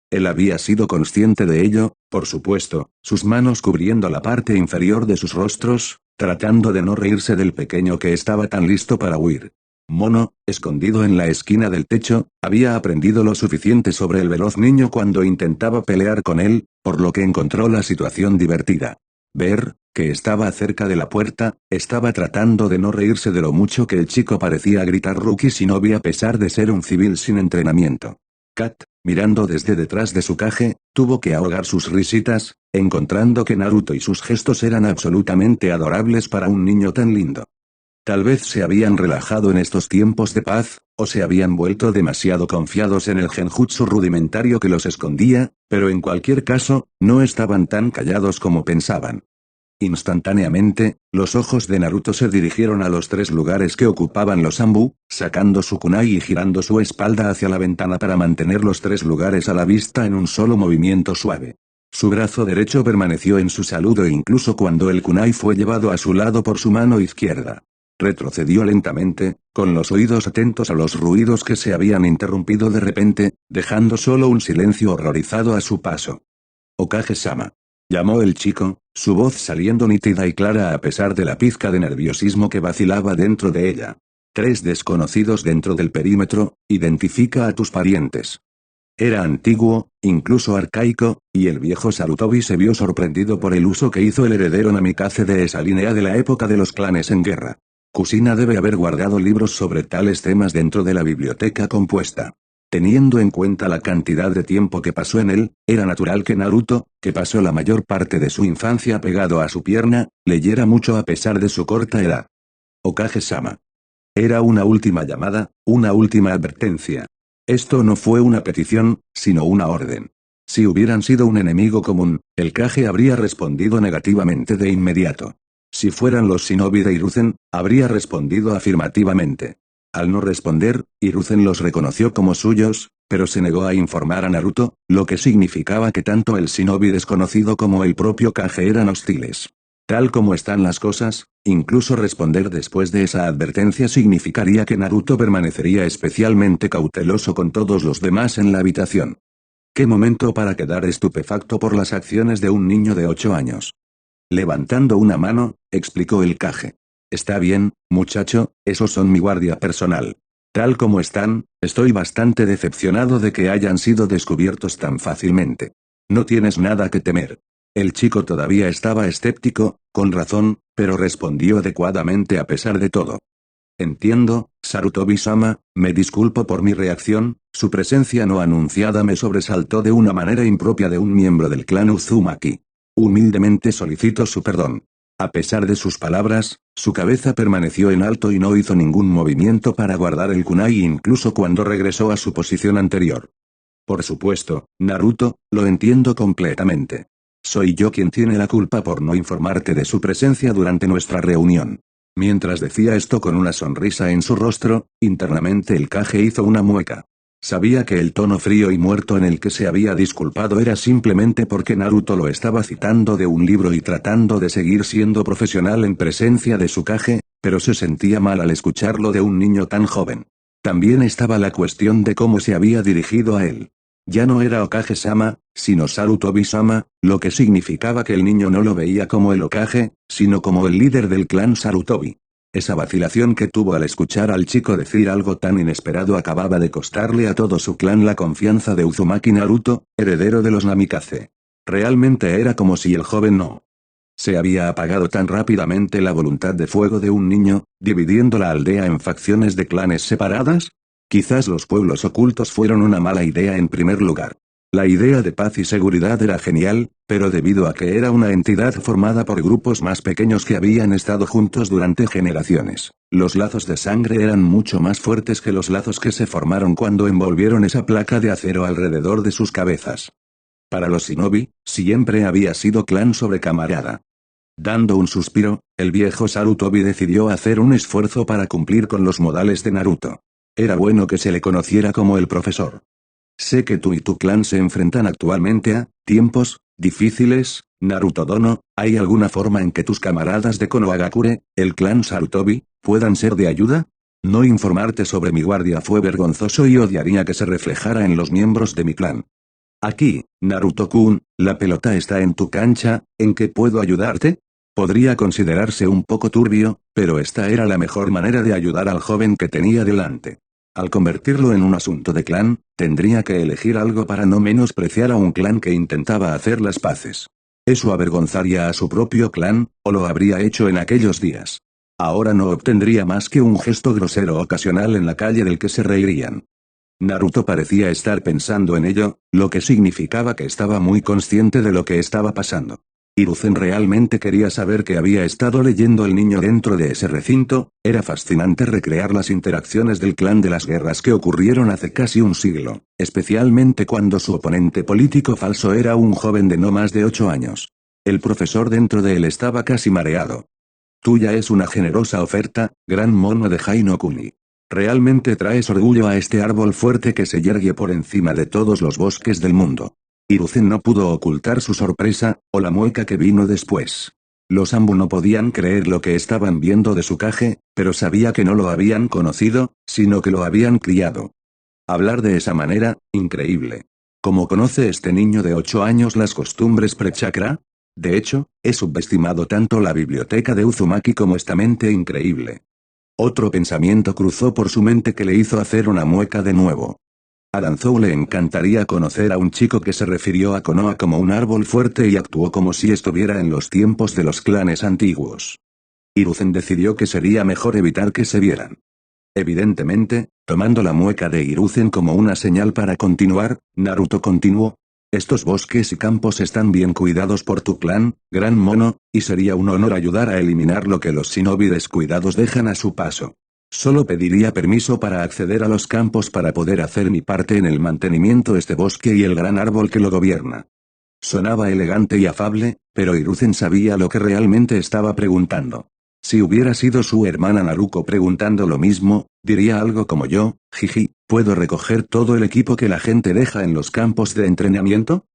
Él había sido consciente de ello, por supuesto, sus manos cubriendo la parte inferior de sus rostros, tratando de no reírse del pequeño que estaba tan listo para huir. Mono, escondido en la esquina del techo, había aprendido lo suficiente sobre el veloz niño cuando intentaba pelear con él, por lo que encontró la situación divertida. Ver, que estaba cerca de la puerta, estaba tratando de no reírse de lo mucho que el chico parecía gritar Rookie Shinobi a pesar de ser un civil sin entrenamiento. Kat, mirando desde detrás de su caje, tuvo que ahogar sus risitas, encontrando que Naruto y sus gestos eran absolutamente adorables para un niño tan lindo. Tal vez se habían relajado en estos tiempos de paz, o se habían vuelto demasiado confiados en el genjutsu rudimentario que los escondía, pero en cualquier caso, no estaban tan callados como pensaban. Instantáneamente, los ojos de Naruto se dirigieron a los 3 lugares que ocupaban los Ambu, sacando su kunai y girando su espalda hacia la ventana para mantener los 3 lugares a la vista en un solo movimiento suave. Su brazo derecho permaneció en su saludo incluso cuando el kunai fue llevado a su lado por su mano izquierda. Retrocedió lentamente, con los oídos atentos a los ruidos que se habían interrumpido de repente, dejando solo un silencio horrorizado a su paso. Okage-sama. Llamó el chico, su voz saliendo nítida y clara a pesar de la pizca de nerviosismo que vacilaba dentro de ella. 3 desconocidos dentro del perímetro, identifica a tus parientes. Era antiguo, incluso arcaico, y el viejo Sarutobi se vio sorprendido por el uso que hizo el heredero Namikaze de esa línea de la época de los clanes en guerra. Kusina debe haber guardado libros sobre tales temas dentro de la biblioteca compuesta. Teniendo en cuenta la cantidad de tiempo que pasó en él, era natural que Naruto, que pasó la mayor parte de su infancia pegado a su pierna, leyera mucho a pesar de su corta edad. Okage-sama. Era una última llamada, una última advertencia. Esto no fue una petición, sino una orden. Si hubieran sido un enemigo común, el Kage habría respondido negativamente de inmediato. Si fueran los shinobi de Hiruzen, habría respondido afirmativamente. Al no responder, Hiruzen los reconoció como suyos, pero se negó a informar a Naruto, lo que significaba que tanto el shinobi desconocido como el propio Kage eran hostiles. Tal como están las cosas, incluso responder después de esa advertencia significaría que Naruto permanecería especialmente cauteloso con todos los demás en la habitación. ¿Qué momento para quedar estupefacto por las acciones de un niño de 8 años? Levantando una mano, explicó el Kage. Está bien, muchacho, esos son mi guardia personal. Tal como están, estoy bastante decepcionado de que hayan sido descubiertos tan fácilmente. No tienes nada que temer. El chico todavía estaba escéptico, con razón, pero respondió adecuadamente a pesar de todo. Entiendo, Sarutobi-sama, me disculpo por mi reacción, su presencia no anunciada me sobresaltó de una manera impropia de un miembro del clan Uzumaki. Humildemente solicito su perdón. A pesar de sus palabras, su cabeza permaneció en alto y no hizo ningún movimiento para guardar el kunai incluso cuando regresó a su posición anterior. Por supuesto, Naruto, lo entiendo completamente. Soy yo quien tiene la culpa por no informarte de su presencia durante nuestra reunión. Mientras decía esto con una sonrisa en su rostro, internamente el Kage hizo una mueca. Sabía que el tono frío y muerto en el que se había disculpado era simplemente porque Naruto lo estaba citando de un libro y tratando de seguir siendo profesional en presencia de su Kage, pero se sentía mal al escucharlo de un niño tan joven. También estaba la cuestión de cómo se había dirigido a él. Ya no era Hokage-sama, sino Sarutobi-sama, lo que significaba que el niño no lo veía como el Hokage, sino como el líder del clan Sarutobi. Esa vacilación que tuvo al escuchar al chico decir algo tan inesperado acababa de costarle a todo su clan la confianza de Uzumaki Naruto, heredero de los Namikaze. Realmente era como si el joven no se había apagado tan rápidamente la voluntad de fuego de un niño, dividiendo la aldea en facciones de clanes separadas. Quizás los pueblos ocultos fueron una mala idea en primer lugar. La idea de paz y seguridad era genial, pero debido a que era una entidad formada por grupos más pequeños que habían estado juntos durante generaciones, los lazos de sangre eran mucho más fuertes que los lazos que se formaron cuando envolvieron esa placa de acero alrededor de sus cabezas. Para los shinobi, siempre había sido clan sobre camarada. Dando un suspiro, el viejo Sarutobi decidió hacer un esfuerzo para cumplir con los modales de Naruto. Era bueno que se le conociera como el profesor. Sé que tú y tu clan se enfrentan actualmente a tiempos difíciles, Naruto-dono, ¿hay alguna forma en que tus camaradas de Konohagakure, el clan Sarutobi, puedan ser de ayuda? No informarte sobre mi guardia fue vergonzoso y odiaría que se reflejara en los miembros de mi clan. Aquí, Naruto-kun, la pelota está en tu cancha, ¿en qué puedo ayudarte? Podría considerarse un poco turbio, pero esta era la mejor manera de ayudar al joven que tenía delante. Al convertirlo en un asunto de clan, tendría que elegir algo para no menospreciar a un clan que intentaba hacer las paces. Eso avergonzaría a su propio clan, o lo habría hecho en aquellos días. Ahora no obtendría más que un gesto grosero ocasional en la calle del que se reirían. Naruto parecía estar pensando en ello, lo que significaba que estaba muy consciente de lo que estaba pasando. Hiruzen realmente quería saber qué había estado leyendo el niño dentro de ese recinto, era fascinante recrear las interacciones del clan de las guerras que ocurrieron hace casi un siglo, especialmente cuando su oponente político falso era un joven de no más de 8 años. El profesor dentro de él estaba casi mareado. Tuya es una generosa oferta, gran mono de Hainokuni. Realmente traes orgullo a este árbol fuerte que se yergue por encima de todos los bosques del mundo. Hiruzen no pudo ocultar su sorpresa, o la mueca que vino después. Los Anbu no podían creer lo que estaban viendo de su Kage, pero sabía que no lo habían conocido, sino que lo habían criado. Hablar de esa manera, increíble. ¿Cómo conoce este niño de 8 años las costumbres pre-chakra? De hecho, he subestimado tanto la biblioteca de Uzumaki como esta mente increíble. Otro pensamiento cruzó por su mente que le hizo hacer una mueca de nuevo. A Danzou le encantaría conocer a un chico que se refirió a Konoha como un árbol fuerte y actuó como si estuviera en los tiempos de los clanes antiguos. Hiruzen decidió que sería mejor evitar que se vieran. Evidentemente, tomando la mueca de Hiruzen como una señal para continuar, Naruto continuó. Estos bosques y campos están bien cuidados por tu clan, gran mono, y sería un honor ayudar a eliminar lo que los shinobi descuidados dejan a su paso. Solo pediría permiso para acceder a los campos para poder hacer mi parte en el mantenimiento de este bosque y el gran árbol que lo gobierna. Sonaba elegante y afable, pero Hiruzen sabía lo que realmente estaba preguntando. Si hubiera sido su hermana Naruko preguntando lo mismo, diría algo como yo, jiji, ¿puedo recoger todo el equipo que la gente deja en los campos de entrenamiento?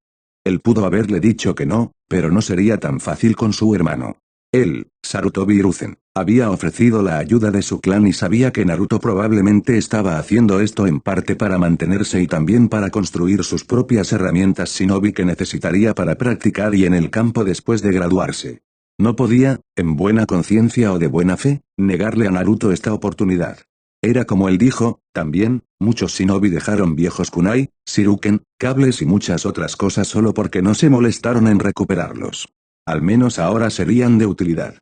Él pudo haberle dicho que no, pero no sería tan fácil con su hermano. Él, Sarutobi Hiruzen, había ofrecido la ayuda de su clan y sabía que Naruto probablemente estaba haciendo esto en parte para mantenerse y también para construir sus propias herramientas shinobi que necesitaría para practicar y en el campo después de graduarse. No podía, en buena conciencia o de buena fe, negarle a Naruto esta oportunidad. Era como él dijo, también, muchos shinobi dejaron viejos kunai, shuriken, cables y muchas otras cosas solo porque no se molestaron en recuperarlos. Al menos ahora serían de utilidad.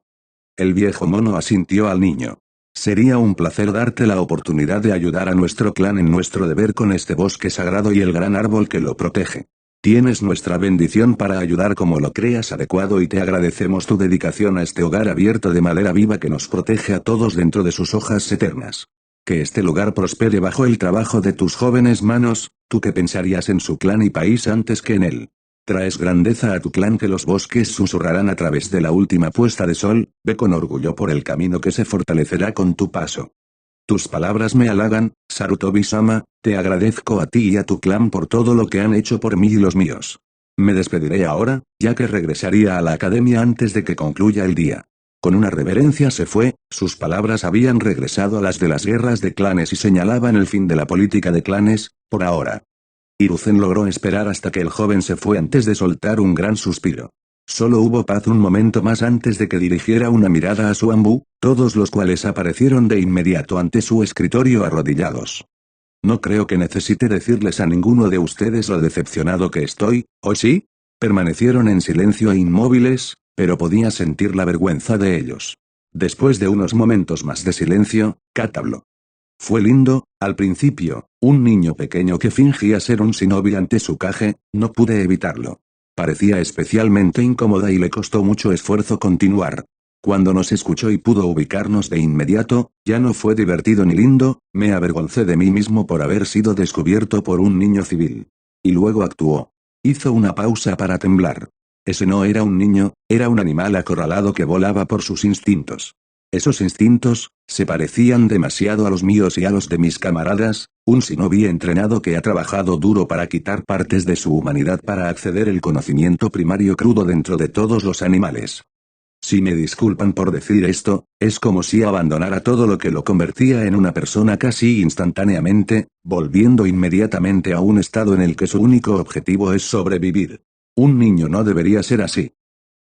El viejo mono asintió al niño. Sería un placer darte la oportunidad de ayudar a nuestro clan en nuestro deber con este bosque sagrado y el gran árbol que lo protege. Tienes nuestra bendición para ayudar como lo creas adecuado y te agradecemos tu dedicación a este hogar abierto de madera viva que nos protege a todos dentro de sus hojas eternas. Que este lugar prospere bajo el trabajo de tus jóvenes manos, tú que pensarías en su clan y país antes que en él. Traes grandeza a tu clan que los bosques susurrarán a través de la última puesta de sol, ve con orgullo por el camino que se fortalecerá con tu paso. Tus palabras me halagan, Sarutobi-sama, te agradezco a ti y a tu clan por todo lo que han hecho por mí y los míos. Me despediré ahora, ya que regresaría a la academia antes de que concluya el día. Con una reverencia se fue, sus palabras habían regresado a las de las guerras de clanes y señalaban el fin de la política de clanes, por ahora. Hiruzen logró esperar hasta que el joven se fue antes de soltar un gran suspiro. Solo hubo paz un momento más antes de que dirigiera una mirada a su ambú, todos los cuales aparecieron de inmediato ante su escritorio arrodillados. No creo que necesite decirles a ninguno de ustedes lo decepcionado que estoy, ¿o sí? Permanecieron en silencio e inmóviles, pero podía sentir la vergüenza de ellos. Después de unos momentos más de silencio, Kat habló. Fue lindo, al principio, un niño pequeño que fingía ser un shinobi ante su Kage, no pude evitarlo. Parecía especialmente incómoda y le costó mucho esfuerzo continuar. Cuando nos escuchó y pudo ubicarnos de inmediato, ya no fue divertido ni lindo, me avergoncé de mí mismo por haber sido descubierto por un niño civil. Y luego actuó. Hizo una pausa para temblar. Ese no era un niño, era un animal acorralado que volaba por sus instintos. Esos instintos, se parecían demasiado a los míos y a los de mis camaradas, un shinobi entrenado que ha trabajado duro para quitar partes de su humanidad para acceder al conocimiento primario crudo dentro de todos los animales. Si me disculpan por decir esto, es como si abandonara todo lo que lo convertía en una persona casi instantáneamente, volviendo inmediatamente a un estado en el que su único objetivo es sobrevivir. Un niño no debería ser así.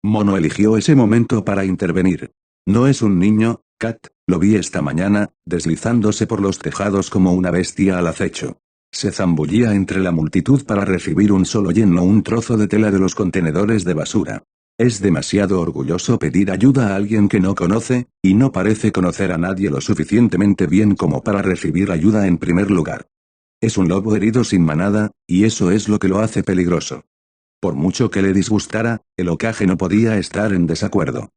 Mono eligió ese momento para intervenir. No es un niño, Kat, lo vi esta mañana, deslizándose por los tejados como una bestia al acecho. Se zambullía entre la multitud para recibir un solo yen o un trozo de tela de los contenedores de basura. Es demasiado orgulloso pedir ayuda a alguien que no conoce, y no parece conocer a nadie lo suficientemente bien como para recibir ayuda en primer lugar. Es un lobo herido sin manada, y eso es lo que lo hace peligroso. Por mucho que le disgustara, el Hokage no podía estar en desacuerdo.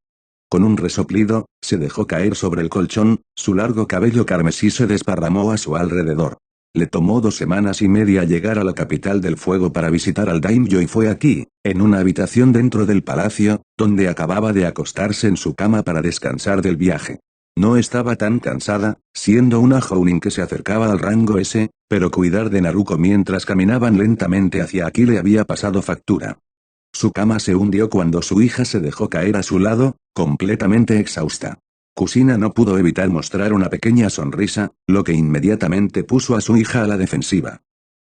Con un resoplido, se dejó caer sobre el colchón, su largo cabello carmesí se desparramó a su alrededor. Le tomó 2 semanas y media llegar a la capital del fuego para visitar al daimyo y fue aquí, en una habitación dentro del palacio, donde acababa de acostarse en su cama para descansar del viaje. No estaba tan cansada, siendo una jounin que se acercaba al rango S, pero cuidar de Naruto mientras caminaban lentamente hacia aquí le había pasado factura. Su cama se hundió cuando su hija se dejó caer a su lado, completamente exhausta. Kusina no pudo evitar mostrar una pequeña sonrisa, lo que inmediatamente puso a su hija a la defensiva.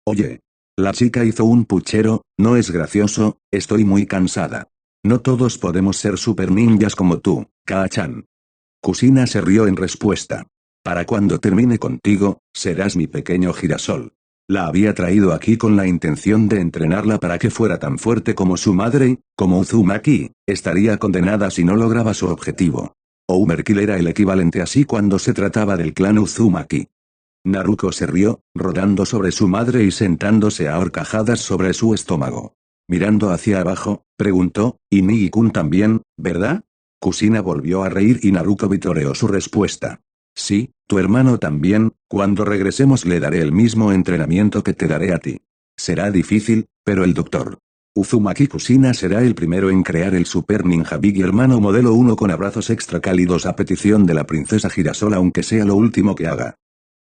Oye. La chica hizo un puchero, no es gracioso, estoy muy cansada. No todos podemos ser super ninjas como tú, Kaa-chan. Kusina se rió en respuesta. Para cuando termine contigo, serás mi pequeño girasol. La había traído aquí con la intención de entrenarla para que fuera tan fuerte como su madre, como Uzumaki, estaría condenada si no lograba su objetivo. Overkill era el equivalente así cuando se trataba del clan Uzumaki. Naruto se rió, rodando sobre su madre y sentándose a horcajadas sobre su estómago. Mirando hacia abajo, preguntó, y Nigi-kun también, ¿verdad? Kusina volvió a reír y Naruto vitoreó su respuesta. Sí, tu hermano también, cuando regresemos le daré el mismo entrenamiento que te daré a ti. Será difícil, pero el Dr. Uzumaki Kusina será el primero en crear el Super Ninja Big Hermano modelo 1 con abrazos extra cálidos a petición de la princesa Girasol aunque sea lo último que haga.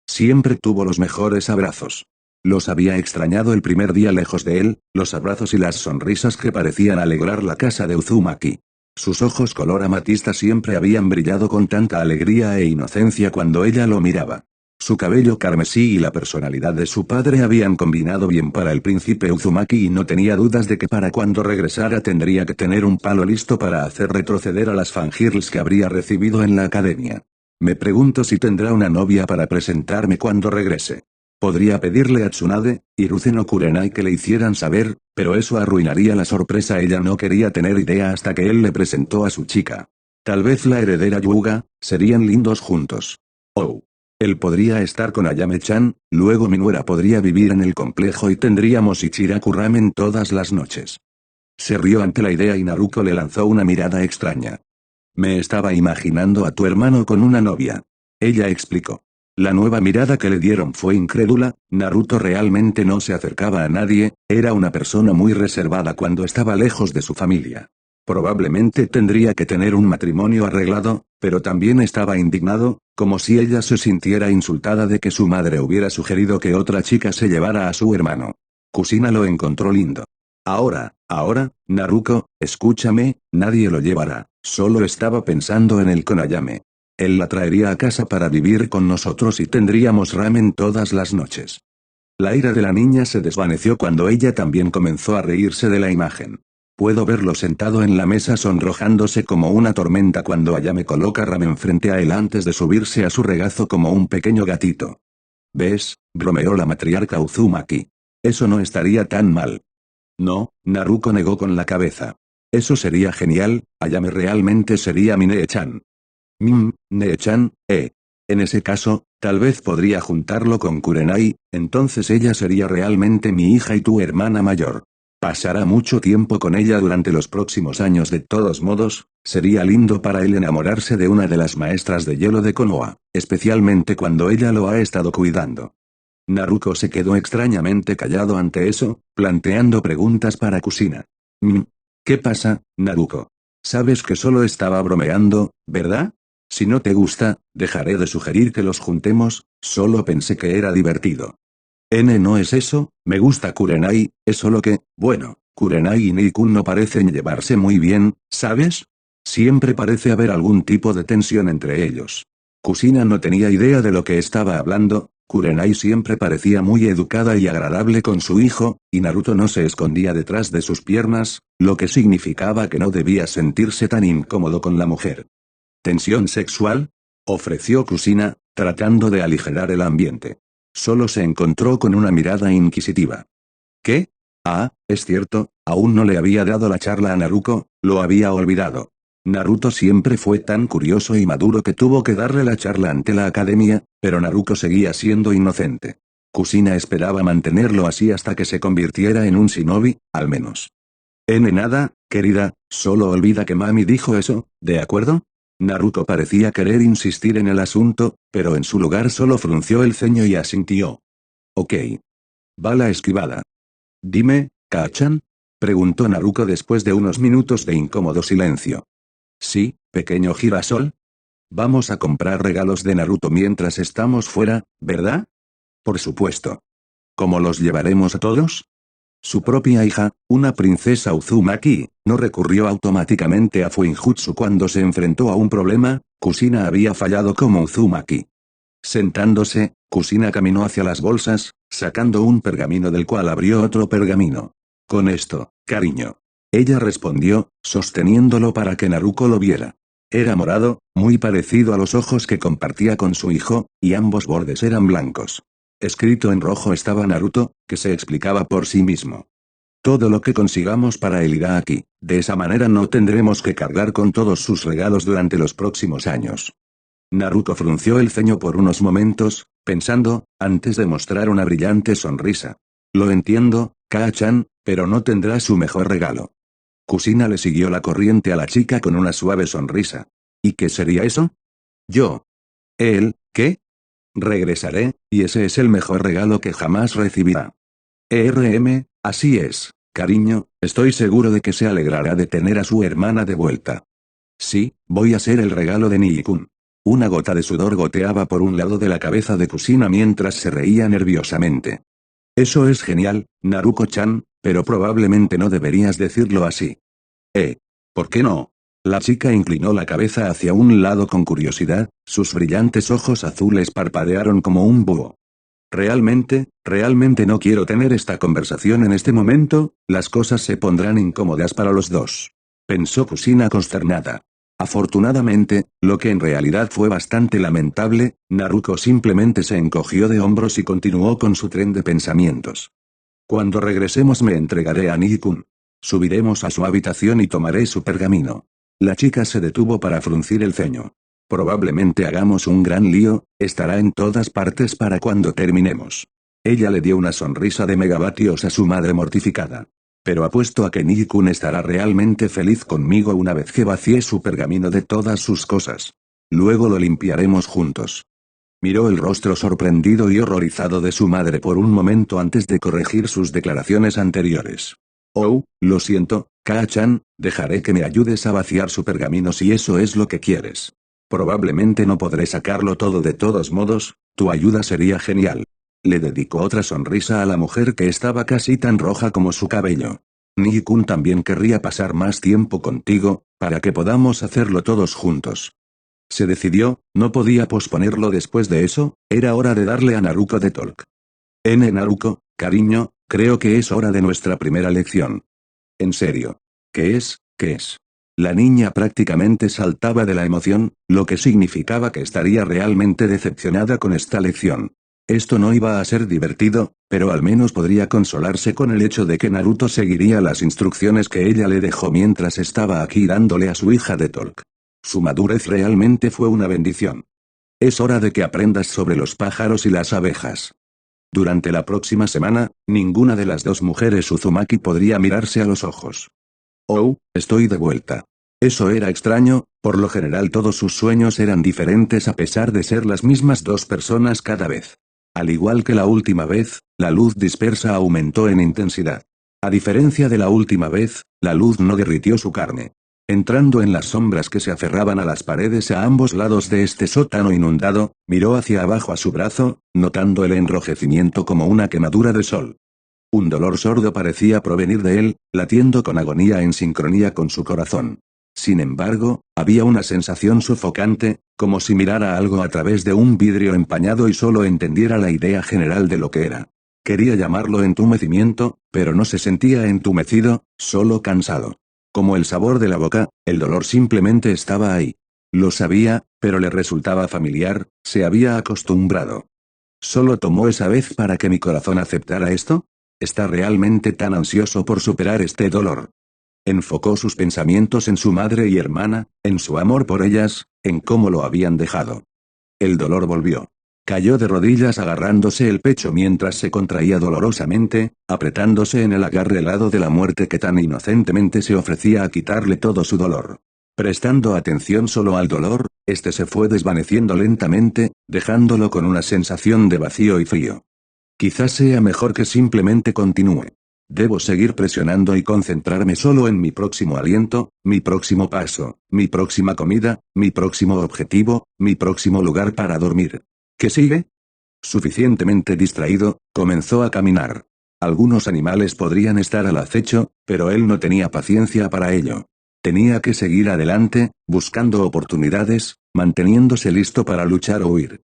Siempre tuvo los mejores abrazos. Los había extrañado el primer día lejos de él, los abrazos y las sonrisas que parecían alegrar la casa de Uzumaki. Sus ojos color amatista siempre habían brillado con tanta alegría e inocencia cuando ella lo miraba. Su cabello carmesí y la personalidad de su padre habían combinado bien para el príncipe Uzumaki y no tenía dudas de que para cuando regresara tendría que tener un palo listo para hacer retroceder a las fangirls que habría recibido en la academia. Me pregunto si tendrá una novia para presentarme cuando regrese. Podría pedirle a Tsunade, Hiruzen o Kurenai que le hicieran saber, pero eso arruinaría la sorpresa. Ella no quería tener idea hasta que él le presentó a su chica. Tal vez la heredera Yuga, serían lindos juntos. Oh. Él podría estar con Ayame-chan, luego mi nuera podría vivir en el complejo y tendríamos Ichiraku Ramen todas las noches. Se rió ante la idea y Naruto le lanzó una mirada extraña. Me estaba imaginando a tu hermano con una novia. Ella explicó. La nueva mirada que le dieron fue incrédula. Naruto realmente no se acercaba a nadie, era una persona muy reservada cuando estaba lejos de su familia. Probablemente tendría que tener un matrimonio arreglado, pero también estaba indignado, como si ella se sintiera insultada de que su madre hubiera sugerido que otra chica se llevara a su hermano. Kusina lo encontró lindo. Ahora, Naruto, escúchame, nadie lo llevará, solo estaba pensando en el Konayame. Él la traería a casa para vivir con nosotros y tendríamos ramen todas las noches. La ira de la niña se desvaneció cuando ella también comenzó a reírse de la imagen. Puedo verlo sentado en la mesa sonrojándose como una tormenta cuando Ayame coloca ramen frente a él antes de subirse a su regazo como un pequeño gatito. ¿Ves? Bromeó la matriarca Uzumaki. Eso no estaría tan mal. No, Naruto negó con la cabeza. Eso sería genial, Ayame realmente sería mi Nee-chan. Nee-chan, En ese caso, tal vez podría juntarlo con Kurenai, entonces ella sería realmente mi hija y tu hermana mayor. Pasará mucho tiempo con ella durante los próximos años. De todos modos, sería lindo para él enamorarse de una de las maestras de hielo de Konoha, especialmente cuando ella lo ha estado cuidando. Naruto se quedó extrañamente callado ante eso, planteando preguntas para Kusina. ¿Qué pasa, Naruto? Sabes que solo estaba bromeando, ¿verdad? Si no te gusta, dejaré de sugerir que los juntemos, solo pensé que era divertido. No es eso, me gusta Kurenai, es solo que, bueno, Kurenai y Neikun no parecen llevarse muy bien, ¿sabes? Siempre parece haber algún tipo de tensión entre ellos. Kusina no tenía idea de lo que estaba hablando. Kurenai siempre parecía muy educada y agradable con su hijo, y Naruto no se escondía detrás de sus piernas, lo que significaba que no debía sentirse tan incómodo con la mujer. ¿Tensión sexual? Ofreció Kusina, tratando de aligerar el ambiente. Solo se encontró con una mirada inquisitiva. ¿Qué? Ah, es cierto, aún no le había dado la charla a Naruto, lo había olvidado. Naruto siempre fue tan curioso y maduro que tuvo que darle la charla ante la academia, pero Naruto seguía siendo inocente. Kusina esperaba mantenerlo así hasta que se convirtiera en un shinobi, al menos. Nada, querida, solo olvida que mami dijo eso, ¿de acuerdo? Naruto parecía querer insistir en el asunto, pero en su lugar solo frunció el ceño y asintió. Ok. Bala esquivada. Dime, ¿Kachan? Preguntó Naruto después de unos minutos de incómodo silencio. Sí, pequeño girasol. Vamos a comprar regalos de Naruto mientras estamos fuera, ¿verdad? Por supuesto. ¿Cómo los llevaremos a todos? Su propia hija, una princesa Uzumaki, no recurrió automáticamente a Fuinjutsu cuando se enfrentó a un problema. Kusina había fallado como Uzumaki. Sentándose, Kusina caminó hacia las bolsas, sacando un pergamino del cual abrió otro pergamino. Con esto, cariño. Ella respondió, sosteniéndolo para que Naruto lo viera. Era morado, muy parecido a los ojos que compartía con su hijo, y ambos bordes eran blancos. Escrito en rojo estaba Naruto, que se explicaba por sí mismo. Todo lo que consigamos para él irá aquí, de esa manera no tendremos que cargar con todos sus regalos durante los próximos años. Naruto frunció el ceño por unos momentos, pensando, antes de mostrar una brillante sonrisa. Lo entiendo, Kaa-chan, pero no tendrá su mejor regalo. Kusina le siguió la corriente a la chica con una suave sonrisa. ¿Y qué sería eso? Yo. ¿Él, qué? Regresaré, y ese es el mejor regalo que jamás recibirá. Así es, cariño, estoy seguro de que se alegrará de tener a su hermana de vuelta. Sí, voy a ser el regalo de Nii-kun. Una gota de sudor goteaba por un lado de la cabeza de Kusina mientras se reía nerviosamente. Eso es genial, Naruto-chan, pero probablemente no deberías decirlo así. ¿Por qué no? La chica inclinó la cabeza hacia un lado con curiosidad, sus brillantes ojos azules parpadearon como un búho. Realmente no quiero tener esta conversación en este momento, las cosas se pondrán incómodas para los dos. Pensó Kusina consternada. Afortunadamente, lo que en realidad fue bastante lamentable, Naruko simplemente se encogió de hombros y continuó con su tren de pensamientos. Cuando regresemos me entregaré a Nikun. Subiremos a su habitación y tomaré su pergamino. La chica se detuvo para fruncir el ceño. Probablemente hagamos un gran lío, estará en todas partes para cuando terminemos. Ella le dio una sonrisa de megavatios a su madre mortificada. Pero apuesto a que Nikun estará realmente feliz conmigo una vez que vacíe su pergamino de todas sus cosas. Luego lo limpiaremos juntos. Miró el rostro sorprendido y horrorizado de su madre por un momento antes de corregir sus declaraciones anteriores. Oh, lo siento, Kaa-chan, dejaré que me ayudes a vaciar su pergamino si eso es lo que quieres. Probablemente no podré sacarlo todo de todos modos, tu ayuda sería genial. Le dedicó otra sonrisa a la mujer que estaba casi tan roja como su cabello. Nikun también querría pasar más tiempo contigo, para que podamos hacerlo todos juntos. Se decidió, no podía posponerlo después de eso, era hora de darle a Naruko de talk. Naruko, cariño, creo que es hora de nuestra primera lección. ¿En serio? ¿Qué es? ¿Qué es? La niña prácticamente saltaba de la emoción, lo que significaba que estaría realmente decepcionada con esta lección. Esto no iba a ser divertido, pero al menos podría consolarse con el hecho de que Naruto seguiría las instrucciones que ella le dejó mientras estaba aquí dándole a su hija de talk. Su madurez realmente fue una bendición. Es hora de que aprendas sobre los pájaros y las abejas. Durante la próxima semana, ninguna de las dos mujeres Uzumaki podría mirarse a los ojos. Oh, estoy de vuelta. Eso era extraño, por lo general todos sus sueños eran diferentes a pesar de ser las mismas dos personas cada vez. Al igual que la última vez, la luz dispersa aumentó en intensidad. A diferencia de la última vez, la luz no derritió su carne. Entrando en las sombras que se aferraban a las paredes a ambos lados de este sótano inundado, miró hacia abajo a su brazo, notando el enrojecimiento como una quemadura de sol. Un dolor sordo parecía provenir de él, latiendo con agonía en sincronía con su corazón. Sin embargo, había una sensación sofocante, como si mirara algo a través de un vidrio empañado y solo entendiera la idea general de lo que era. Quería llamarlo entumecimiento, pero no se sentía entumecido, solo cansado. Como el sabor de la boca, el dolor simplemente estaba ahí. Lo sabía, pero le resultaba familiar, se había acostumbrado. ¿Solo tomó esa vez para que mi corazón aceptara esto? ¿Está realmente tan ansioso por superar este dolor? Enfocó sus pensamientos en su madre y hermana, en su amor por ellas, en cómo lo habían dejado. El dolor volvió. Cayó de rodillas agarrándose el pecho mientras se contraía dolorosamente, apretándose en el agarre helado de la muerte que tan inocentemente se ofrecía a quitarle todo su dolor. Prestando atención solo al dolor, este se fue desvaneciendo lentamente, dejándolo con una sensación de vacío y frío. Quizás sea mejor que simplemente continúe. Debo seguir presionando y concentrarme solo en mi próximo aliento, mi próximo paso, mi próxima comida, mi próximo objetivo, mi próximo lugar para dormir. ¿Qué sigue? Suficientemente distraído, comenzó a caminar. Algunos animales podrían estar al acecho, pero él no tenía paciencia para ello. Tenía que seguir adelante, buscando oportunidades, manteniéndose listo para luchar o huir.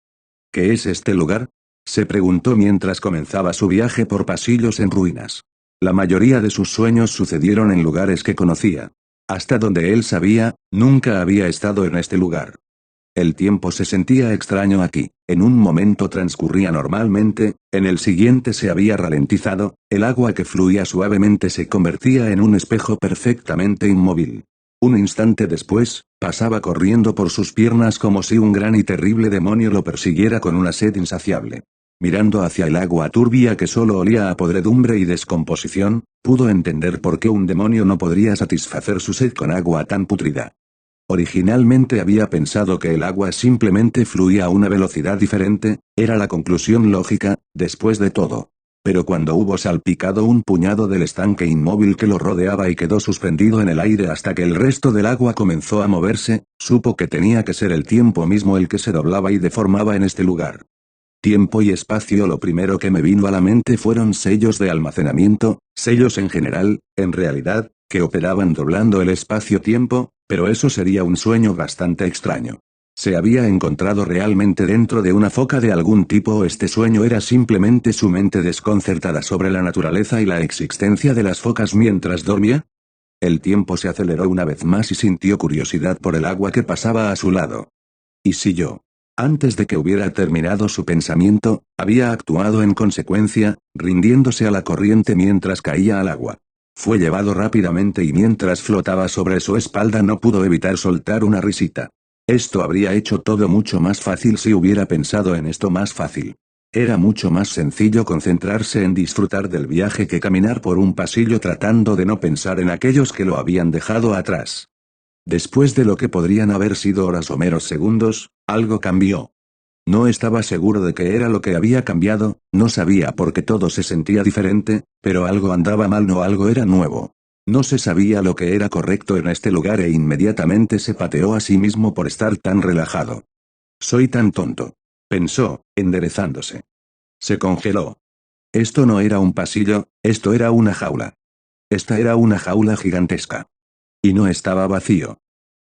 ¿Qué es este lugar? Se preguntó mientras comenzaba su viaje por pasillos en ruinas. La mayoría de sus sueños sucedieron en lugares que conocía. Hasta donde él sabía, nunca había estado en este lugar. El tiempo se sentía extraño aquí, en un momento transcurría normalmente, en el siguiente se había ralentizado, el agua que fluía suavemente se convertía en un espejo perfectamente inmóvil. Un instante después, pasaba corriendo por sus piernas como si un gran y terrible demonio lo persiguiera con una sed insaciable. Mirando hacia el agua turbia que solo olía a podredumbre y descomposición, pudo entender por qué un demonio no podría satisfacer su sed con agua tan putrida. Originalmente había pensado que el agua simplemente fluía a una velocidad diferente, era la conclusión lógica, después de todo. Pero cuando hubo salpicado un puñado del estanque inmóvil que lo rodeaba y quedó suspendido en el aire hasta que el resto del agua comenzó a moverse, supo que tenía que ser el tiempo mismo el que se doblaba y deformaba en este lugar. Tiempo y espacio. Lo primero que me vino a la mente fueron sellos de almacenamiento, sellos en general, en realidad, que operaban doblando el espacio-tiempo, Pero eso sería un sueño bastante extraño. ¿Se había encontrado realmente dentro de una foca de algún tipo o este sueño era simplemente su mente desconcertada sobre la naturaleza y la existencia de las focas mientras dormía? El tiempo se aceleró una vez más y sintió curiosidad por el agua que pasaba a su lado. ¿Y si yo? Antes de que hubiera terminado su pensamiento, había actuado en consecuencia, rindiéndose a la corriente mientras caía al agua. Fue llevado rápidamente y mientras flotaba sobre su espalda no pudo evitar soltar una risita. Esto habría hecho todo mucho más fácil si hubiera pensado en esto más fácil. Era mucho más sencillo concentrarse en disfrutar del viaje que caminar por un pasillo tratando de no pensar en aquellos que lo habían dejado atrás. Después de lo que podrían haber sido horas o meros segundos, algo cambió. No estaba seguro de qué era lo que había cambiado, no sabía por qué todo se sentía diferente, pero algo andaba mal, no, algo era nuevo. No se sabía lo que era correcto en este lugar e inmediatamente se pateó a sí mismo por estar tan relajado. Soy tan tonto, pensó, enderezándose. Se congeló. Esto no era un pasillo, esto era una jaula. Esta era una jaula gigantesca. Y no estaba vacío.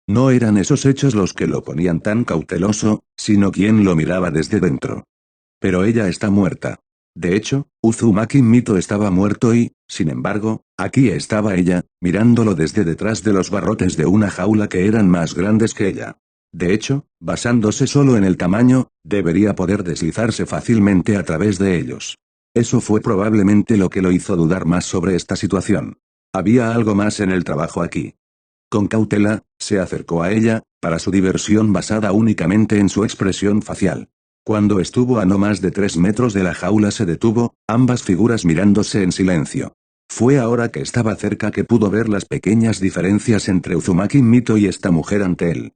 No eran esos hechos los que lo ponían tan cauteloso, sino quien lo miraba desde dentro. Pero ella está muerta. De hecho, Uzumaki Mito estaba muerto y, sin embargo, aquí estaba ella, mirándolo desde detrás de los barrotes de una jaula que eran más grandes que ella. De hecho, basándose solo en el tamaño, debería poder deslizarse fácilmente a través de ellos. Eso fue probablemente lo que lo hizo dudar más sobre esta situación. Había algo más en el trabajo aquí. Con cautela, se acercó a ella, para su diversión basada únicamente en su expresión facial. Cuando estuvo a no más de 3 metros de la jaula se detuvo, ambas figuras mirándose en silencio. Fue ahora que estaba cerca que pudo ver las pequeñas diferencias entre Uzumaki Mito y esta mujer ante él.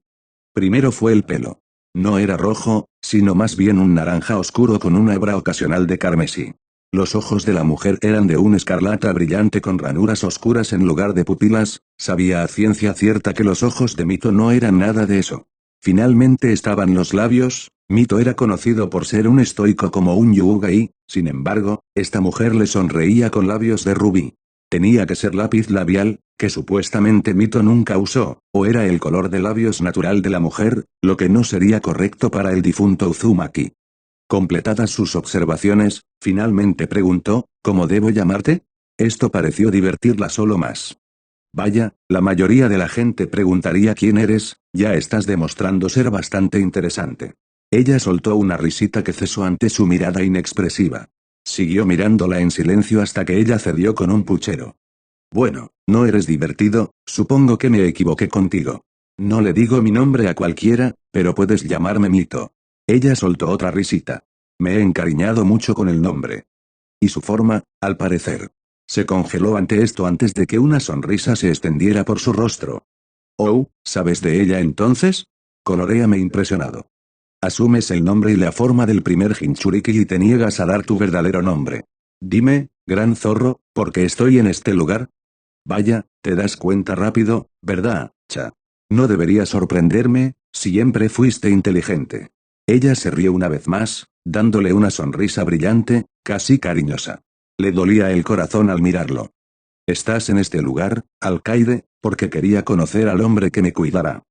Primero fue el pelo. No era rojo, sino más bien un naranja oscuro con una hebra ocasional de carmesí. Los ojos de la mujer eran de un escarlata brillante con ranuras oscuras en lugar de pupilas, sabía a ciencia cierta que los ojos de Mito no eran nada de eso. Finalmente estaban los labios. Mito era conocido por ser un estoico como un yuga y, sin embargo, esta mujer le sonreía con labios de rubí. Tenía que ser lápiz labial, que supuestamente Mito nunca usó, o era el color de labios natural de la mujer, lo que no sería correcto para el difunto Uzumaki. Completadas sus observaciones, finalmente preguntó, ¿cómo debo llamarte? Esto pareció divertirla solo más. Vaya, la mayoría de la gente preguntaría quién eres, ya estás demostrando ser bastante interesante. Ella soltó una risita que cesó ante su mirada inexpresiva. Siguió mirándola en silencio hasta que ella cedió con un puchero. Bueno, no eres divertido, supongo que me equivoqué contigo. No le digo mi nombre a cualquiera, pero puedes llamarme Mito. Ella soltó otra risita. Me he encariñado mucho con el nombre. Y su forma, al parecer. Se congeló ante esto antes de que una sonrisa se extendiera por su rostro. Oh, ¿sabes de ella entonces? Coloréame impresionado. Asumes el nombre y la forma del primer Jinchuriki y te niegas a dar tu verdadero nombre. Dime, gran zorro, ¿por qué estoy en este lugar? Vaya, te das cuenta rápido, ¿verdad, cha? No debería sorprenderme, siempre fuiste inteligente. Ella se rió una vez más, dándole una sonrisa brillante, casi cariñosa. Le dolía el corazón al mirarlo. Estás en este lugar, alcaide, porque quería conocer al hombre que me cuidará.